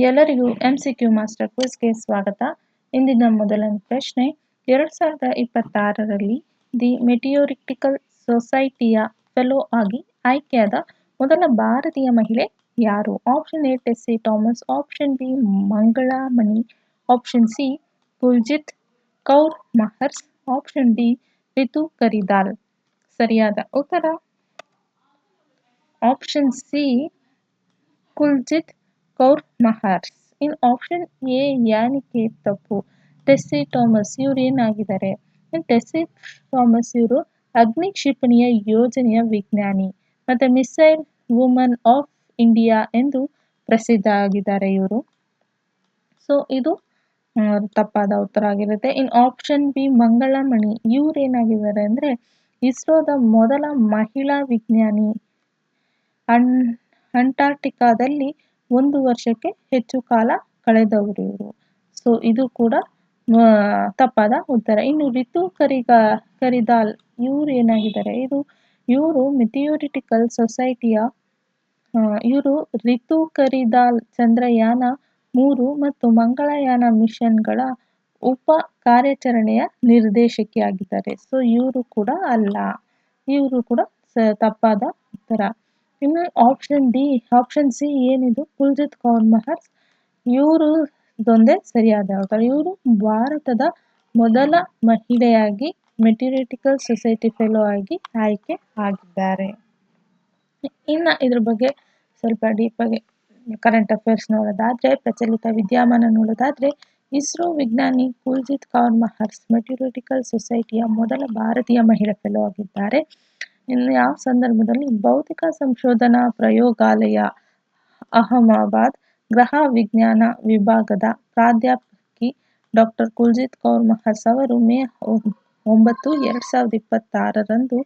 ಎಲ್ಲರಿಗೂ MCQ master ಕ್ವಿಜ್ಗೆ ಸ್ವಾಗತ. ಇಂದಿನ ಮೊದಲನೇ ಪ್ರಶ್ನೆ, 2026ರಲ್ಲಿ ದಿ ಮೆಟಿಯೋರಿಟಿಕಲ್ ಸೊಸೈಟಿಯ ಫೆಲೋ ಆಗಿ ಆಯ್ಕೆಯಾದ ಮೊದಲ ಭಾರತೀಯ ಮಹಿಳೆ ಯಾರು? Option A Tessy Thomas, option B Mangala Mani, option C Kuljit Kaur Mahars, option D Ritu Karidhal. ಸರಿಯಾದ ಉತ್ತರ option C Kuljit Kaur Mahars. In option A ಯಾನಿಕೆ ತಪ್ಪು. ಟೆಸ್ಸಿ ಥಾಮಸ್ ಇವರು ಏನಾಗಿದ್ದಾರೆ? ಟೆಸ್ಸಿ ಥಾಮಸ್ ಇವರು ಅಗ್ನಿ ಕ್ಷಿಪಣಿಯ ಯೋಜನೆಯ ವಿಜ್ಞಾನಿ ಮತ್ತೆ ಮಿಸೈಲ್ ವುಮನ್ ಆಫ್ ಇಂಡಿಯಾ ಎಂದು ಪ್ರಸಿದ್ಧ ಆಗಿದ್ದಾರೆ ಇವರು. ಸೊ ಇದು ತಪ್ಪಾದ ಉತ್ತರ ಆಗಿರುತ್ತೆ. ಇನ್ ಆಪ್ಷನ್ ಬಿ ಮಂಗಳಾ ಮಣಿ ಇವ್ರು ಏನಾಗಿದ್ದಾರೆ ಅಂದ್ರೆ ಇಸ್ರೋದ ಮೊದಲ ಮಹಿಳಾ ವಿಜ್ಞಾನಿ. ಅಂಟಾರ್ಟಿಕಾದಲ್ಲಿ 1 ವರ್ಷಕ್ಕೆ ಹೆಚ್ಚು ಕಾಲ ಕಳೆದವರು ಇವರು. ಸೊ ಇದು ಕೂಡ ತಪ್ಪಾದ ಉತ್ತರ. ಇನ್ನು ರಿತು ಕರಿದಾಲ್ ಇವರು ಏನಾಗಿದ್ದಾರೆ? ಇವರು ಮೆಟಿಯೋರಿಟಿಕಲ್ ಸೊಸೈಟಿಯ ಇವರು ರಿತು ಕರಿದಾಲ್ ಚಂದ್ರಯಾನ 3 ಮತ್ತು ಮಂಗಳಯಾನ ಮಿಷನ್ಗಳ ಉಪ ಕಾರ್ಯಾಚರಣೆಯ ನಿರ್ದೇಶಕಿಯಾಗಿದ್ದಾರೆ. ಸೊ ಇವರು ಕೂಡ ಅಲ್ಲ, ಇವರು ಕೂಡ ತಪ್ಪಾದ ಉತ್ತರ. ಇನ್ನು ಆಪ್ಷನ್ ಸಿ ಏನಿದು ಕುಲ್ಜಿತ್ ಕೌರ್ ಮಹರ್ಸ್ ಇವರು ಇದೊಂದೇ ಸರಿಯಾದ ಉತ್ತರ. ಇವರು ಭಾರತದ ಮೊದಲ ಮಹಿಳೆಯಾಗಿ ಮೆಟಿಯೋರಿಟಿಕಲ್ ಸೊಸೈಟಿ ಫೆಲೋ ಆಗಿ ಆಯ್ಕೆ ಆಗಿದ್ದಾರೆ. ಇನ್ನು ಇದ್ರ ಬಗ್ಗೆ ಸ್ವಲ್ಪ ಡೀಪ್ ಆಗಿ ಕರೆಂಟ್ ಅಫೇರ್ಸ್ ನೋಡೋದಾದ್ರೆ, ಪ್ರಚಲಿತ ವಿದ್ಯಮಾನ ನೋಡೋದಾದ್ರೆ, ಇಸ್ರೋ ವಿಜ್ಞಾನಿ ಕುಲ್ಜಿತ್ ಕೌರ್ ಮಹರ್ಸ್ ಮೆಟಿಯೋರಿಟಿಕಲ್ ಸೊಸೈಟಿಯ ಮೊದಲ ಭಾರತೀಯ ಮಹಿಳಾ ಫೆಲೋ ಆಗಿದ್ದಾರೆ. ಇನ್ನು ಯಾವ ಸಂದರ್ಭದಲ್ಲಿ? ಭೌತಿಕ ಸಂಶೋಧನಾ ಪ್ರಯೋಗಾಲಯ ಅಹಮದಾಬಾದ್ ಗ್ರಹ ವಿಜ್ಞಾನ ವಿಭಾಗದ ಪ್ರಾಧ್ಯಾಪಕಿ ಡಾಕ್ಟರ್ ಕುಲ್ಜಿತ್ ಕೌರ್ ಮಹರ್ಸ್ ಅವರು ಮೇ 9, 2026ರಂದು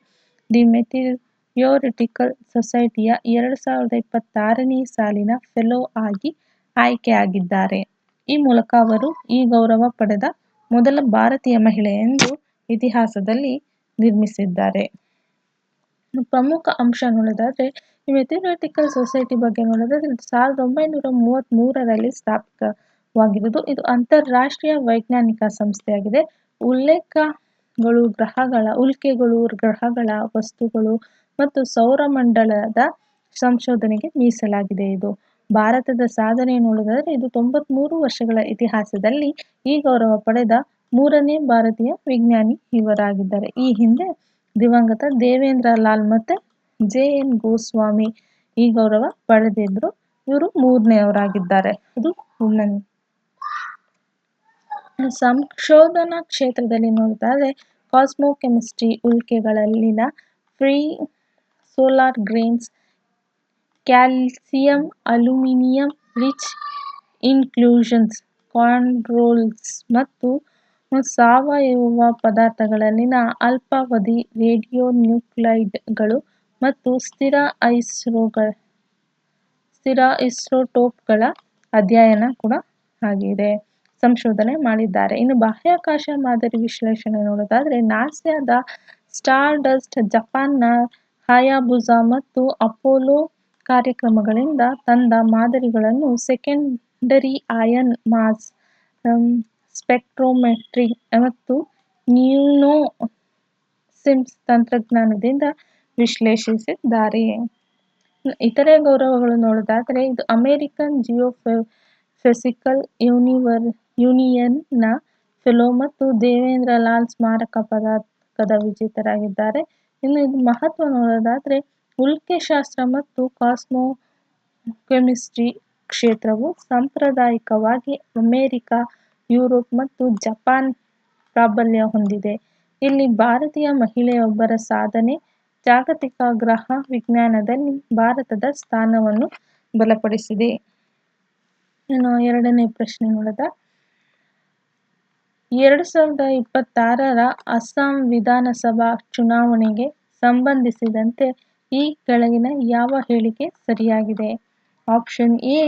ದಿ ಮೆಟಿಯೋರಿಟಿಕಲ್ ಸೊಸೈಟಿಯ 2026ನೇ ಸಾಲಿನ ಫೆಲೋ ಆಗಿ ಆಯ್ಕೆಯಾಗಿದ್ದಾರೆ. ಈ ಮೂಲಕ ಅವರು ಈ ಗೌರವ ಪಡೆದ ಮೊದಲ ಭಾರತೀಯ ಮಹಿಳೆ ಎಂದು ಇತಿಹಾಸದಲ್ಲಿ ನಿರ್ಮಿಸಿದ್ದಾರೆ. ಪ್ರಮುಖ ಅಂಶ ನೋಡೋದಾದ್ರೆ, ಈ ಮೆಟಿಯೋರಿಟಿಕಲ್ ಸೊಸೈಟಿ ಬಗ್ಗೆ ನೋಡೋದಾದ್ರೆ 1933ರಲ್ಲಿ ಸ್ಥಾಪಿತವಾಗಿರುವುದು. ಇದು ಅಂತಾರಾಷ್ಟ್ರೀಯ ವೈಜ್ಞಾನಿಕ ಸಂಸ್ಥೆಯಾಗಿದೆ. ಉಲ್ಕೆಗಳು, ಗ್ರಹಗಳ ವಸ್ತುಗಳು ಮತ್ತು ಸೌರಮಂಡಲದ ಸಂಶೋಧನೆಗೆ ಮೀಸಲಾಗಿದೆ. ಇದು ಭಾರತದ ಸಾಧನೆ ನೋಡೋದಾದ್ರೆ ಇದು 93 ವರ್ಷಗಳ ಇತಿಹಾಸದಲ್ಲಿ ಈ ಗೌರವ ಪಡೆದ 3ನೇ ಭಾರತೀಯ ವಿಜ್ಞಾನಿ ಇವರಾಗಿದ್ದಾರೆ. ಈ ಹಿಂದೆ ದಿವಂಗತ ದೇವೇಂದ್ರ ಲಾಲ್ ಮತ್ತೆ JN ಗೋಸ್ವಾಮಿ ಈ ಗೌರವ ಪಡೆದಿದ್ರು. ಇವರು 3ನೇಯವರಾಗಿದ್ದಾರೆ. ಅದು ವುಮೆನ್. ಸಂಶೋಧನಾ ಕ್ಷೇತ್ರದಲ್ಲಿ ನೋಡಿದರೆ ಕಾಸ್ಮೋಕೆಮಿಸ್ಟ್ರಿ, ಉಲ್ಕೆಗಳಲ್ಲಿನ presolar grains, calcium aluminium rich inclusions, chondrules ಮತ್ತು ಸಾವಯವ ಪದಾರ್ಥಗಳಲ್ಲಿನ ಅಲ್ಪಾವಧಿ ರೇಡಿಯೋನ್ಯೂಕ್ಲೈಡ್ಗಳು ಮತ್ತು ಸ್ಥಿರ ಐಸೋಟೋಪ್ಗಳ ಅಧ್ಯಯನ ಕೂಡ ಆಗಿದೆ, ಸಂಶೋಧನೆ ಮಾಡಿದ್ದಾರೆ. ಇನ್ನು ಬಾಹ್ಯಾಕಾಶ ಮಾದರಿ ವಿಶ್ಲೇಷಣೆ ನೋಡೋದಾದ್ರೆ ನಾಸಾದ ಸ್ಟಾರ್ಡಸ್ಟ್, ಜಪಾನ್ನ ಹಯಾಬುಸಾ ಮತ್ತು ಅಪೋಲೋ ಕಾರ್ಯಕ್ರಮಗಳಿಂದ ತಂದ ಮಾದರಿಗಳನ್ನು ಸೆಕೆಂಡರಿ ಅಯಾನ್ ಮಾಸ್ ಸ್ಪೆಕ್ಟ್ರೋಮೆಟ್ರಿ ಮತ್ತು ನ್ಯೂನೋ ಸಿಮ್ಸ್ ತಂತ್ರಜ್ಞಾನದಿಂದ ವಿಶ್ಲೇಷಿಸಿದ್ದಾರೆ. ಇತರೆ ಗೌರವಗಳು ನೋಡೋದಾದ್ರೆ ಇದು ಅಮೆರಿಕನ್ ಜಿಯೋಫಿಸಿಕಲ್ ಯೂನಿಯನ್ನ ಫೆಲೋ ಮತ್ತು ದೇವೇಂದ್ರ ಲಾಲ್ ಸ್ಮಾರಕ ಪದಕದ ವಿಜೇತರಾಗಿದ್ದಾರೆ. ಇನ್ನು ಇದು ಮಹತ್ವ ನೋಡೋದಾದ್ರೆ ಉಲ್ಕೆಶಾಸ್ತ್ರ ಮತ್ತು ಕಾಸ್ಮೋಕೆಮಿಸ್ಟ್ರಿ ಕ್ಷೇತ್ರವು ಸಾಂಪ್ರದಾಯಿಕವಾಗಿ ಅಮೆರಿಕ, ಯುರೋಪ್ ಮತ್ತು ಜಪಾನ್ ಪ್ರಾಬಲ್ಯ ಹೊಂದಿದೆ. ಇಲ್ಲಿ ಭಾರತೀಯ ಮಹಿಳೆಯೊಬ್ಬರ ಸಾಧನೆ ಜಾಗತಿಕ ಗ್ರಹ ವಿಜ್ಞಾನದಲ್ಲಿ ಭಾರತದ ಸ್ಥಾನವನ್ನು ಬಲಪಡಿಸಿದೆ. ಇನ್ನು 2ನೇ ಪ್ರಶ್ನೆ ನೋಡೋದ 2026ರ ಅಸ್ಸಾಂ ವಿಧಾನಸಭಾ ಚುನಾವಣೆಗೆ ಸಂಬಂಧಿಸಿದಂತೆ ಈ ಕೆಳಗಿನ ಯಾವ ಹೇಳಿಕೆ ಸರಿಯಾಗಿದೆ? ಆಪ್ಷನ್ ಎ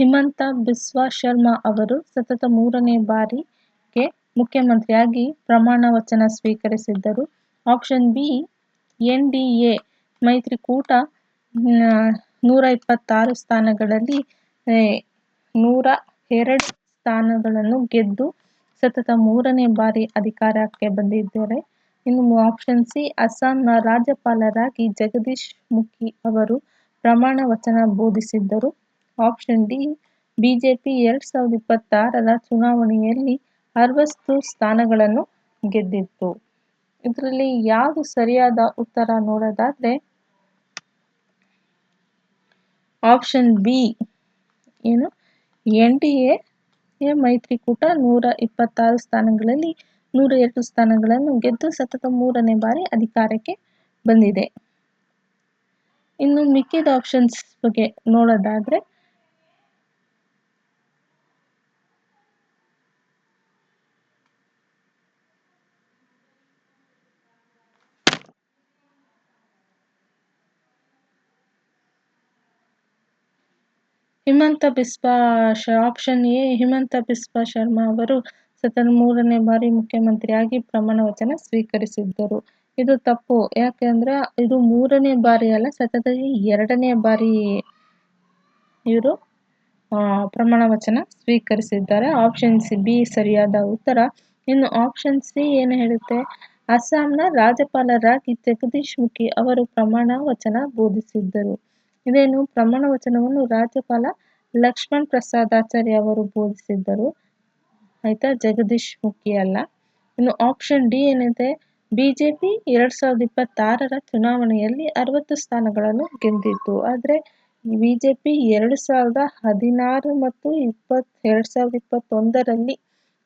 ಹಿಮಂತ ಬಿಸ್ವಾ ಶರ್ಮಾ ಅವರು ಸತತ 3ನೇ ಬಾರಿಗೆ ಮುಖ್ಯಮಂತ್ರಿಯಾಗಿ ಪ್ರಮಾಣ ವಚನ ಸ್ವೀಕರಿಸಿದ್ದರು. ಆಪ್ಷನ್ ಬಿ NDA ಮೈತ್ರಿಕೂಟ 126 ಸ್ಥಾನಗಳಲ್ಲಿ 102 ಸ್ಥಾನಗಳನ್ನು ಗೆದ್ದು ಸತತ 3ನೇ ಬಾರಿ ಅಧಿಕಾರಕ್ಕೆ ಬಂದಿದ್ದಾರೆ. ಇನ್ನು ಆಪ್ಷನ್ ಸಿ, ಅಸ್ಸಾಂನ ರಾಜ್ಯಪಾಲರಾಗಿ ಜಗದೀಶ್ ಮುಖಿ ಅವರು ಪ್ರಮಾಣ ವಚನ ಬೋಧಿಸಿದ್ದರು. ಆಪ್ಷನ್ ಡಿ, ಬಿಜೆಪಿ 2026ರ ಚುನಾವಣೆಯಲ್ಲಿ 60 ಸ್ಥಾನಗಳನ್ನು ಗೆದ್ದಿತ್ತು. ಇದರಲ್ಲಿ ಯಾವುದು ಸರಿಯಾದ ಉತ್ತರ ನೋಡೋದಾದ್ರೆ ಆಪ್ಷನ್ ಬಿ ಏನು ಎನ್ಡಿಎ ಮೈತ್ರಿಕೂಟ 126 ಸ್ಥಾನಗಳಲ್ಲಿ 102 ಸ್ಥಾನಗಳನ್ನು ಗೆದ್ದು ಸತತ 3ನೇ ಬಾರಿ ಅಧಿಕಾರಕ್ಕೆ ಬಂದಿದೆ. ಇನ್ನು ಮಿಕ್ಕಿದ ಆಪ್ಷನ್ಸ್ ಬಗ್ಗೆ ನೋಡೋದಾದ್ರೆ ಆಪ್ಷನ್ ಎ, ಹಿಮಂತ ಬಿಸ್ವಾ ಶರ್ಮಾ ಅವರು ಸತತ 3ನೇ ಬಾರಿ ಮುಖ್ಯಮಂತ್ರಿಯಾಗಿ ಪ್ರಮಾಣ ವಚನ ಸ್ವೀಕರಿಸಿದ್ದರು. ಇದು ತಪ್ಪು. ಯಾಕೆಂದ್ರೆ ಇದು 3ನೇ ಬಾರಿ ಅಲ್ಲ, ಸತತ 2ನೇ ಬಾರಿ ಇವರು ಪ್ರಮಾಣ ವಚನ ಸ್ವೀಕರಿಸಿದ್ದಾರೆ. ಆಪ್ಷನ್ ಬಿ ಸರಿಯಾದ ಉತ್ತರ. ಇನ್ನು ಆಪ್ಷನ್ ಸಿ ಏನು ಹೇಳುತ್ತೆ, ಅಸ್ಸಾಂನ ರಾಜ್ಯಪಾಲರಾಗಿ ಜಗದೀಶ್ ಮುಖಿ ಅವರು ಪ್ರಮಾಣ ವಚನ ಬೋಧಿಸಿದ್ದರು. ಇದೇನು ಪ್ರಮಾಣ ವಚನವನ್ನು ರಾಜ್ಯಪಾಲ ಲಕ್ಷ್ಮಣ್ ಪ್ರಸಾದ್ ಆಚಾರ್ಯ ಅವರು ಬೋಧಿಸಿದ್ದರು. ಆಯ್ತಾ, ಜಗದೀಶ್ ಮುಖಿ ಅಲ್ಲ. ಇನ್ನು ಆಪ್ಷನ್ ಡಿ ಏನಿದೆ, ಬಿಜೆಪಿ 2026ರ ಚುನಾವಣೆಯಲ್ಲಿ 60 ಸ್ಥಾನಗಳನ್ನು ಗೆದ್ದಿತ್ತು. ಆದರೆ ಬಿಜೆಪಿ 2016 ಮತ್ತು 2021ರಲ್ಲಿ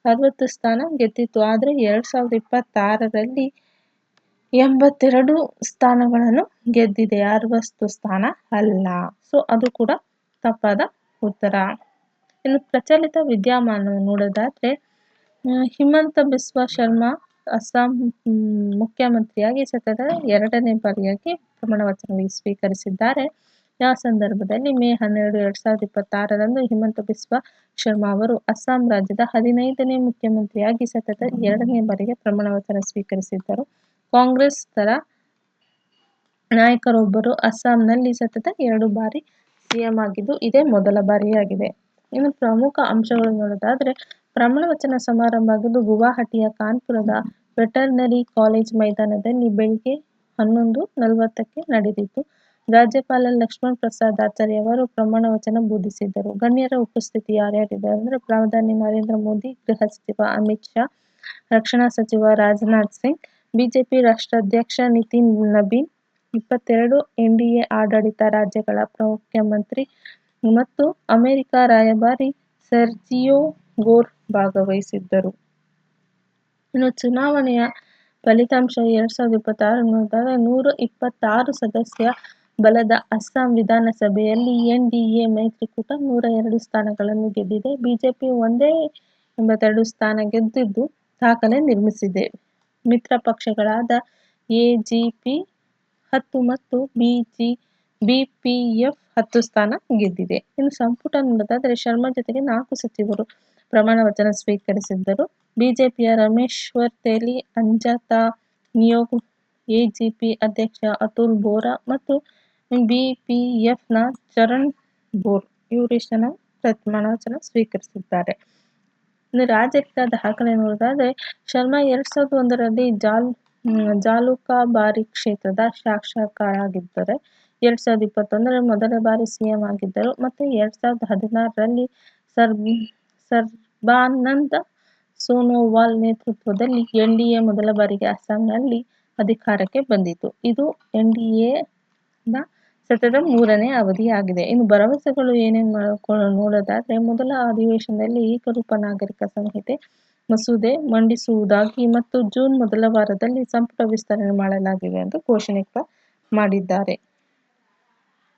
60 ಸ್ಥಾನ ಗೆದ್ದಿತ್ತು. ಆದರೆ 2026ರಲ್ಲಿ 82 ಸ್ಥಾನಗಳನ್ನು ಗೆದ್ದಿದೆ, 60 ಸ್ಥಾನ ಅಲ್ಲ. ಸೊ ಅದು ಕೂಡ ತಪ್ಪಾದ ಉತ್ತರ. ಇನ್ನು ಪ್ರಚಲಿತ ವಿದ್ಯಮಾನ ನೋಡೋದಾದ್ರೆ ಹಿಮಂತ ಬಿಸ್ವಾ ಶರ್ಮಾ ಅಸ್ಸಾಂ ಮುಖ್ಯಮಂತ್ರಿಯಾಗಿ ಸತತ 2ನೇ ಬಾರಿಯಾಗಿ ಪ್ರಮಾಣ ವಚನ ಸ್ವೀಕರಿಸಿದ್ದಾರೆ. ಯಾವ ಸಂದರ್ಭದಲ್ಲಿ ಮೇ 12, 2026ರಂದು ಹಿಮಂತ ಬಿಸ್ವಾ ಶರ್ಮಾ ಅವರು ಅಸ್ಸಾಂ ರಾಜ್ಯದ 15ನೇ ಮುಖ್ಯಮಂತ್ರಿಯಾಗಿ ಸತತ 2ನೇ ಬಾರಿಗೆ ಪ್ರಮಾಣ ವಚನ ಸ್ವೀಕರಿಸಿದ್ದರು. ಕಾಂಗ್ರೆಸ್ ತರ ನಾಯಕರೊಬ್ಬರು ಅಸ್ಸಾಂನಲ್ಲಿ ಸತತ 2 ಬಾರಿ ಸಿಎಂ ಆಗಿದ್ದು ಇದೇ ಮೊದಲ ಬಾರಿಯಾಗಿದೆ. ಇನ್ನು ಪ್ರಮುಖ ಅಂಶಗಳು ನೋಡೋದಾದ್ರೆ ಪ್ರಮಾಣ ವಚನ ಸಮಾರಂಭ ಆಗಿದ್ದು ಗುವಾಹಟಿಯ ಕಾನ್ಪುರದ ವೆಟರ್ನರಿ ಕಾಲೇಜ್ ಮೈದಾನದಲ್ಲಿ ಬೆಳಿಗ್ಗೆ 11:40ಕ್ಕೆ ನಡೆದಿತ್ತು. ರಾಜ್ಯಪಾಲ ಲಕ್ಷ್ಮಣ್ ಪ್ರಸಾದ್ ಆಚಾರ್ಯ ಅವರು ಪ್ರಮಾಣ ವಚನ ಬೋಧಿಸಿದ್ದರು. ಗಣ್ಯರ ಉಪಸ್ಥಿತಿ ಯಾರ್ಯಾರಿದ್ದಾರೆ ಅಂದ್ರೆ ಪ್ರಧಾನಿ ನರೇಂದ್ರ ಮೋದಿ, ಗೃಹ ಸಚಿವ ಅಮಿತ್ ಶಾ, ರಕ್ಷಣಾ ಸಚಿವ ರಾಜನಾಥ್ ಸಿಂಗ್, ಬಿಜೆಪಿ ರಾಷ್ಟ್ರಾಧ್ಯಕ್ಷ ನಿತಿನ್ ನಬೀನ್, 22 ಎನ್ಡಿಎ ಆಡಳಿತ ರಾಜ್ಯಗಳ ಮುಖ್ಯಮಂತ್ರಿ ಮತ್ತು ಅಮೆರಿಕ ರಾಯಭಾರಿ ಸೆರ್ಜಿಯೋ ಗೋರ್ ಭಾಗವಹಿಸಿದ್ದರು. ಇನ್ನು ಚುನಾವಣೆಯ ಫಲಿತಾಂಶ 2026 ನೋಡಿದಾಗ 126 ಸದಸ್ಯ ಬಲದ ಅಸ್ಸಾಂ ವಿಧಾನಸಭೆಯಲ್ಲಿ ಎನ್ಡಿಎ ಮೈತ್ರಿಕೂಟ 102 ಸ್ಥಾನಗಳನ್ನು ಗೆದ್ದಿದೆ. ಬಿಜೆಪಿ ಒಂದೇ 82 ಸ್ಥಾನ ಗೆದ್ದಿದ್ದು ದಾಖಲೆ ನಿರ್ಮಿಸಿದೆ. ಮಿತ್ರ ಪಕ್ಷಗಳಾದ ಎಜಿಪಿ 10 ಮತ್ತು ಬಿಪಿಎಫ್ 10 ಸ್ಥಾನ ಗೆದ್ದಿದೆ. ಇನ್ನು ಸಂಪುಟ ನೋಡೋದಾದ್ರೆ ಶರ್ಮಾ ಜೊತೆಗೆ 4 ಸಚಿವರು ಪ್ರಮಾಣ ವಚನ ಸ್ವೀಕರಿಸಿದ್ದರು. ಬಿಜೆಪಿಯ ರಮೇಶ್ವರ್ ತೇಲಿ, ಅಂಜತಾ ನಿಯೋಗ್, ಎಜಿಪಿ ಅಧ್ಯಕ್ಷ ಅತುಲ್ ಬೋರಾ ಮತ್ತು ಬಿಪಿಎಫ್ನ ಚರಣ್ ಬೋರ್ ಇವರಿಷ್ಟನ ಪ್ರಮಾಣ ವಚನ ಸ್ವೀಕರಿಸಿದ್ದಾರೆ. ಇನ್ನು ರಾಜಕೀಯ ದಾಖಲೆ ನೋಡೋದಾದ್ರೆ ಶರ್ಮಾ 2001ರಲ್ಲಿ ಜಾಲುಕಾಬಾರಿ ಕ್ಷೇತ್ರದ ಶಾಸಕರಾಗಿದ್ದರೆ 2021ರಲ್ಲಿ ಮೊದಲ ಬಾರಿ ಸಿಎಂ ಆಗಿದ್ದರು ಮತ್ತು 2016ರಲ್ಲಿ ಸರ್ಬಾನಂದ ಸೋನೋವಾಲ್ ನೇತೃತ್ವದಲ್ಲಿ ಎನ್ಡಿಎ ಮೊದಲ ಬಾರಿಗೆ ಅಸ್ಸಾಂನಲ್ಲಿ ಅಧಿಕಾರಕ್ಕೆ ಬಂದಿತು. ಇದು ಎನ್ಡಿಎನ ಸತತ 3ನೇ ಅವಧಿಯಾಗಿದೆ. ಇನ್ನು ಭರವಸೆಗಳು ಏನೇನು ನೋಡೋದಾದ್ರೆ ಮೊದಲ ಅಧಿವೇಶನದಲ್ಲಿ ಏಕರೂಪ ನಾಗರಿಕ ಸಂಹಿತೆ ಮಸೂದೆ ಮಂಡಿಸುವುದಾಗಿ ಮತ್ತು ಜೂನ್ ಮೊದಲ ವಾರದಲ್ಲಿ ಸಂಪುಟ ವಿಸ್ತರಣೆ ಮಾಡಲಾಗಿದೆ ಎಂದು ಘೋಷಣೆ ಮಾಡಿದ್ದಾರೆ.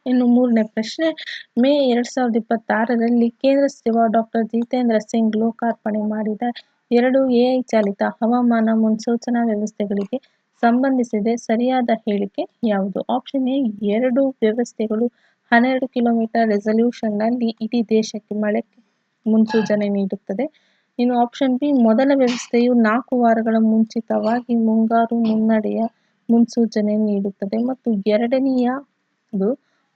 ಇನ್ನು 3ನೇ ಪ್ರಶ್ನೆ, ಮೇ 2026ರಲ್ಲಿ ಕೇಂದ್ರ ಸಚಿವ ಡಾ. ಜಿತೇಂದ್ರ ಸಿಂಗ್ ಲೋಕಾರ್ಪಣೆ ಮಾಡಿದ 2 ಎಐ ಚಾಲಿತ ಹವಾಮಾನ ಮುನ್ಸೂಚನಾ ವ್ಯವಸ್ಥೆಗಳಿಗೆ ಸಂಬಂಧಿಸಿದ ಸರಿಯಾದ ಹೇಳಿಕೆ ಯಾವುದು? ಆಪ್ಷನ್ ಎ, 2 ವ್ಯವಸ್ಥೆಗಳು 12 ಕಿಲೋಮೀಟರ್ ರೆಸಲ್ಯೂಷನ್ನಲ್ಲಿ ಇಡೀ ದೇಶಕ್ಕೆ ಮಳೆ ಮುನ್ಸೂಚನೆ ನೀಡುತ್ತದೆ. ಇನ್ನು ಆಪ್ಷನ್ ಬಿ, ಮೊದಲ ವ್ಯವಸ್ಥೆಯು 4 ವಾರಗಳ ಮುಂಚಿತವಾಗಿ ಮುಂಗಾರು ಮುನ್ನಡೆಯ ಮುನ್ಸೂಚನೆ ನೀಡುತ್ತದೆ ಮತ್ತು ಎರಡನೆಯದು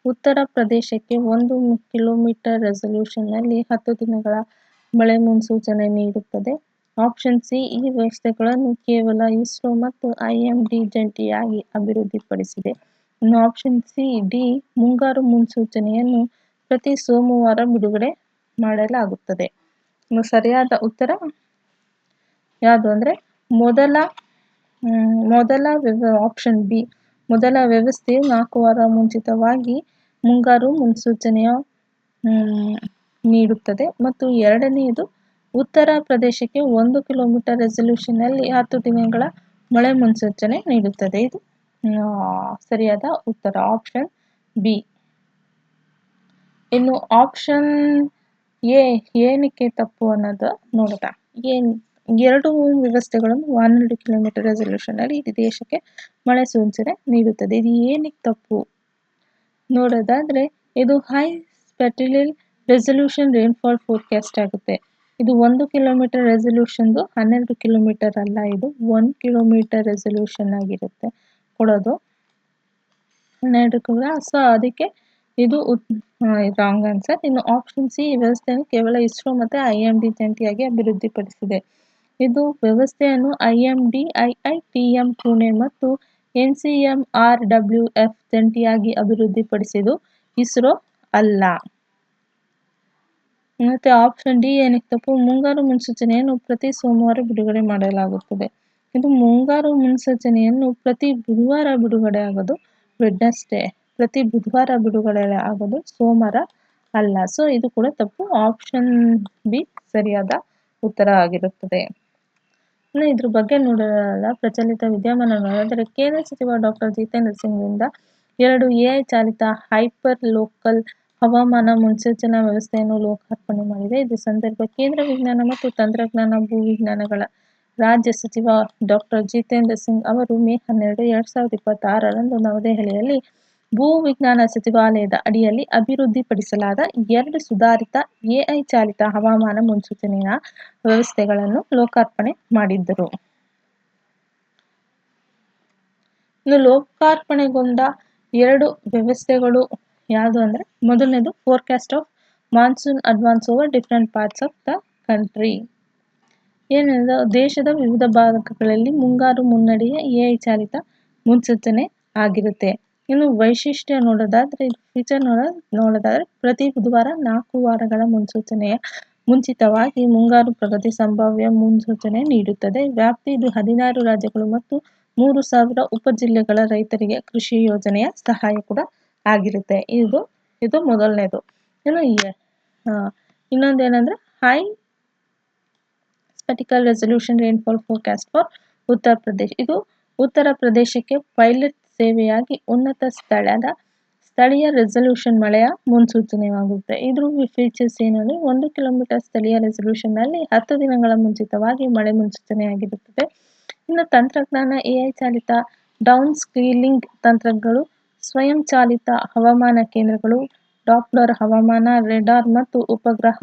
ಉತ್ತರ ಪ್ರದೇಶಕ್ಕೆ 1 ಕಿಲೋಮೀಟರ್ ರೆಸಲ್ಯೂಷನ್ನಲ್ಲಿ 10 ದಿನಗಳ ಮಳೆ ಮುನ್ಸೂಚನೆ ನೀಡುತ್ತದೆ. ಆಪ್ಷನ್ ಸಿ, ಈ ವ್ಯವಸ್ಥೆಗಳನ್ನು ಕೇವಲ ಇಸ್ರೋ ಮತ್ತು ಐಎಂಡಿ ಜಂಟಿಯಾಗಿ ಅಭಿವೃದ್ಧಿಪಡಿಸಿದೆ. ಇನ್ನು ಆಪ್ಷನ್ ಸಿ, ಡಿ, ಮುಂಗಾರು ಮುನ್ಸೂಚನೆಯನ್ನು ಪ್ರತಿ ಸೋಮವಾರ ಬಿಡುಗಡೆ ಮಾಡಲಾಗುತ್ತದೆ. ಇನ್ನು ಸರಿಯಾದ ಉತ್ತರ ಯಾವುದು ಅಂದರೆ ಮೊದಲ ಆಪ್ಷನ್ ಬಿ. ಮೊದಲ ವ್ಯವಸ್ಥೆಯು 4 ವಾರ ಮುಂಚಿತವಾಗಿ ಮುಂಗಾರು ಮುನ್ಸೂಚನೆಯ ನೀಡುತ್ತದೆ ಮತ್ತು ಎರಡನೆಯದು ಉತ್ತರ ಪ್ರದೇಶಕ್ಕೆ 1 ಕಿಲೋಮೀಟರ್ ರೆಸಲ್ಯೂಷನ್ನಲ್ಲಿ 10 ದಿನಗಳ ಮಳೆ ಮುನ್ಸೂಚನೆ ನೀಡುತ್ತದೆ. ಇದು ಸರಿಯಾದ ಉತ್ತರ ಆಪ್ಷನ್ ಬಿ. ಇನ್ನು ಆಪ್ಷನ್ ಎ ಏನಕ್ಕೆ ತಪ್ಪು ಅನ್ನೋದು ನೋಡೋಣ. ಎರಡು ವ್ಯವಸ್ಥೆಗಳನ್ನು 12 ಕಿಲೋಮೀಟರ್ ರೆಸಲ್ಯೂಷನ್ನಲ್ಲಿ ಇಡೀ ದೇಶಕ್ಕೆ ಮಳೆ ಸೂಚನೆ ನೀಡುತ್ತದೆ. ಇದು ಏನಕ್ಕೆ ತಪ್ಪು ನೋಡೋದಾದ್ರೆ, ಇದು high spatial resolution rainfall forecast ಆಗುತ್ತೆ. ಇದು 1 ಕಿಲೋಮೀಟರ್ ರೆಸಲ್ಯೂಷನ್ದು 12 ಕಿಲೋಮೀಟರ್ ಅಲ್ಲ, ಇದು 1 ಕಿಲೋಮೀಟರ್ ರೆಸಲ್ಯೂಷನ್ ಆಗಿರುತ್ತೆ ಕೊಡೋದು 12 ಸೊ ಅದಕ್ಕೆ ಇದು ರಾಂಗ್ ಆನ್ಸರ್. ಇನ್ನು ಆಪ್ಷನ್ ಸಿ, ಈ ವ್ಯವಸ್ಥೆಯನ್ನು ಕೇವಲ ಇಸ್ರೋ ಮತ್ತು ಐಎಂಡಿ ಜಂಟಿಯಾಗಿ ಅಭಿವೃದ್ಧಿಪಡಿಸಿದೆ. ಇದು ವ್ಯವಸ್ಥೆಯನ್ನು ಐಎಂಡಿ, ಐಐಟಿಎಂ ಪುಣೆ ಮತ್ತು ಎನ್ಸಿಎಂಆರ್ಡಬ್ಲ್ಯೂಎಫ್ ಜಂಟಿಯಾಗಿ ಅಭಿವೃದ್ಧಿಪಡಿಸಿದ್ದು, ಇಸ್ರೋ ಅಲ್ಲ. ಮತ್ತೆ ಆಪ್ಷನ್ ಡಿ ಏನಕ್ಕೆ ತಪ್ಪು? ಮುಂಗಾರು ಮುನ್ಸೂಚನೆಯನ್ನು ಪ್ರತಿ ಸೋಮವಾರ ಬಿಡುಗಡೆ ಮಾಡಲಾಗುತ್ತದೆ. ಇದು ಮುಂಗಾರು ಮುನ್ಸೂಚನೆಯನ್ನು ಪ್ರತಿ ಬುಧವಾರ ಬಿಡುಗಡೆ ಆಗೋದು, ವೆಡ್ನೆಸ್ಡೇ. ಪ್ರತಿ ಬುಧವಾರ ಬಿಡುಗಡೆ ಆಗೋದು, ಸೋಮವಾರ ಅಲ್ಲ. ಸೊ ಇದು ಕೂಡ ತಪ್ಪು. ಆಪ್ಷನ್ ಬಿ ಸರಿಯಾದ ಉತ್ತರ ಆಗಿರುತ್ತದೆ. ಇನ್ನು ಇದ್ರ ಬಗ್ಗೆ ನೋಡೋಣ. ಪ್ರಚಲಿತ ವಿದ್ಯಮಾನ ನೋಡಿದರೆ, ಕೇಂದ್ರ ಸಚಿವ ಡಾಕ್ಟರ್ ಜಿತೇಂದ್ರ ಸಿಂಗ್ ರಿಂದ 2 ಎಐ ಚಾಲಿತ ಹೈಪರ್ ಲೋಕಲ್ ಹವಾಮಾನ ಮುನ್ಸೂಚನಾ ವ್ಯವಸ್ಥೆಯನ್ನು ಲೋಕಾರ್ಪಣೆ ಮಾಡಿದೆ. ಇದು ಸಂದರ್ಭ ಕೇಂದ್ರ ವಿಜ್ಞಾನ ಮತ್ತು ತಂತ್ರಜ್ಞಾನ ಭೂವಿಜ್ಞಾನಗಳ ರಾಜ್ಯ ಸಚಿವ ಡಾಕ್ಟರ್ ಜಿತೇಂದ್ರ ಸಿಂಗ್ ಅವರು ಮೇ 12, 2026ರಂದು ನವದೆಹಲಿಯಲ್ಲಿ ಭೂವಿಜ್ಞಾನ ಸಚಿವಾಲಯದ ಅಡಿಯಲ್ಲಿ ಅಭಿವೃದ್ಧಿಪಡಿಸಲಾದ 2 ಸುಧಾರಿತ ಎಐ ಚಾಲಿತ ಹವಾಮಾನ ಮುನ್ಸೂಚನೆಯ ವ್ಯವಸ್ಥೆಗಳನ್ನು ಲೋಕಾರ್ಪಣೆ ಮಾಡಿದ್ದರು. ಇನ್ನು ಲೋಕಾರ್ಪಣೆಗೊಂಡ 2 ವ್ಯವಸ್ಥೆಗಳು ಯಾವುದು ಅಂದರೆ, ಮೊದಲನೇದು forecast of monsoon advance over different parts of the country. ಏನೆಂದರೆ, ದೇಶದ ವಿವಿಧ ಭಾಗಗಳಲ್ಲಿ ಮುಂಗಾರು ಮುನ್ನಡೆಯ ಎಐ ಚಾಲಿತ ಮುನ್ಸೂಚನೆ ಆಗಿರುತ್ತೆ. ಇನ್ನು ವೈಶಿಷ್ಟ್ಯ ನೋಡೋದಾದ್ರೆ, ಫೀಚರ್ ನೋಡೋದಾದ್ರೆ, ಪ್ರತಿ ಬುಧವಾರ 4 ವಾರಗಳ ಮುನ್ಸೂಚನೆಯ ಮುಂಚಿತವಾಗಿ ಮುಂಗಾರು ಪ್ರಗತಿ ಸಂಭಾವ್ಯ ಮುನ್ಸೂಚನೆ ನೀಡುತ್ತದೆ. ವ್ಯಾಪ್ತಿ ಇದು 16 ರಾಜ್ಯಗಳು ಮತ್ತು 3,000 ಉಪಜಿಲ್ಲೆಗಳ ರೈತರಿಗೆ ಕೃಷಿ ಯೋಜನೆಯ ಸಹಾಯ ಕೂಡ ಆಗಿರುತ್ತೆ. ಇದು ಮೊದಲನೇದು. ಇನ್ನು ಇನ್ನೊಂದೇನೆಂದ್ರೆ, high spatial resolution rainfall forecast for Uttar Pradesh. ಇದು ಉತ್ತರ ಪ್ರದೇಶಕ್ಕೆ ಪೈಲಟ್ ಸೇವೆಯಾಗಿ ಉನ್ನತ ಸ್ಥಳೀಯ ರೆಸಲ್ಯೂಷನ್ ಮಳೆಯ ಮುನ್ಸೂಚನೆಯಾಗುತ್ತೆ. ಇದ್ರ ಫೀಚರ್ಸ್ ಏನಂದ್ರೆ, 1 ಕಿಲೋಮೀಟರ್ ಸ್ಥಳೀಯ ರೆಸಲ್ಯೂಷನ್ನಲ್ಲಿ 10 ದಿನಗಳ ಮುಂಚಿತವಾಗಿ ಮಳೆ ಮುನ್ಸೂಚನೆಯಾಗಿರುತ್ತದೆ. ಇನ್ನು ತಂತ್ರಜ್ಞಾನ, ಎಐ ಚಾಲಿತ ಡೌನ್ ಸ್ಕೇಲಿಂಗ್ ತಂತ್ರಗಳು, ಸ್ವಯಂ ಚಾಲಿತ ಹವಾಮಾನ ಕೇಂದ್ರಗಳು, ಡಾಪ್ಲರ್ ಹವಾಮಾನ ರೇಡಾರ್ ಮತ್ತು ಉಪಗ್ರಹ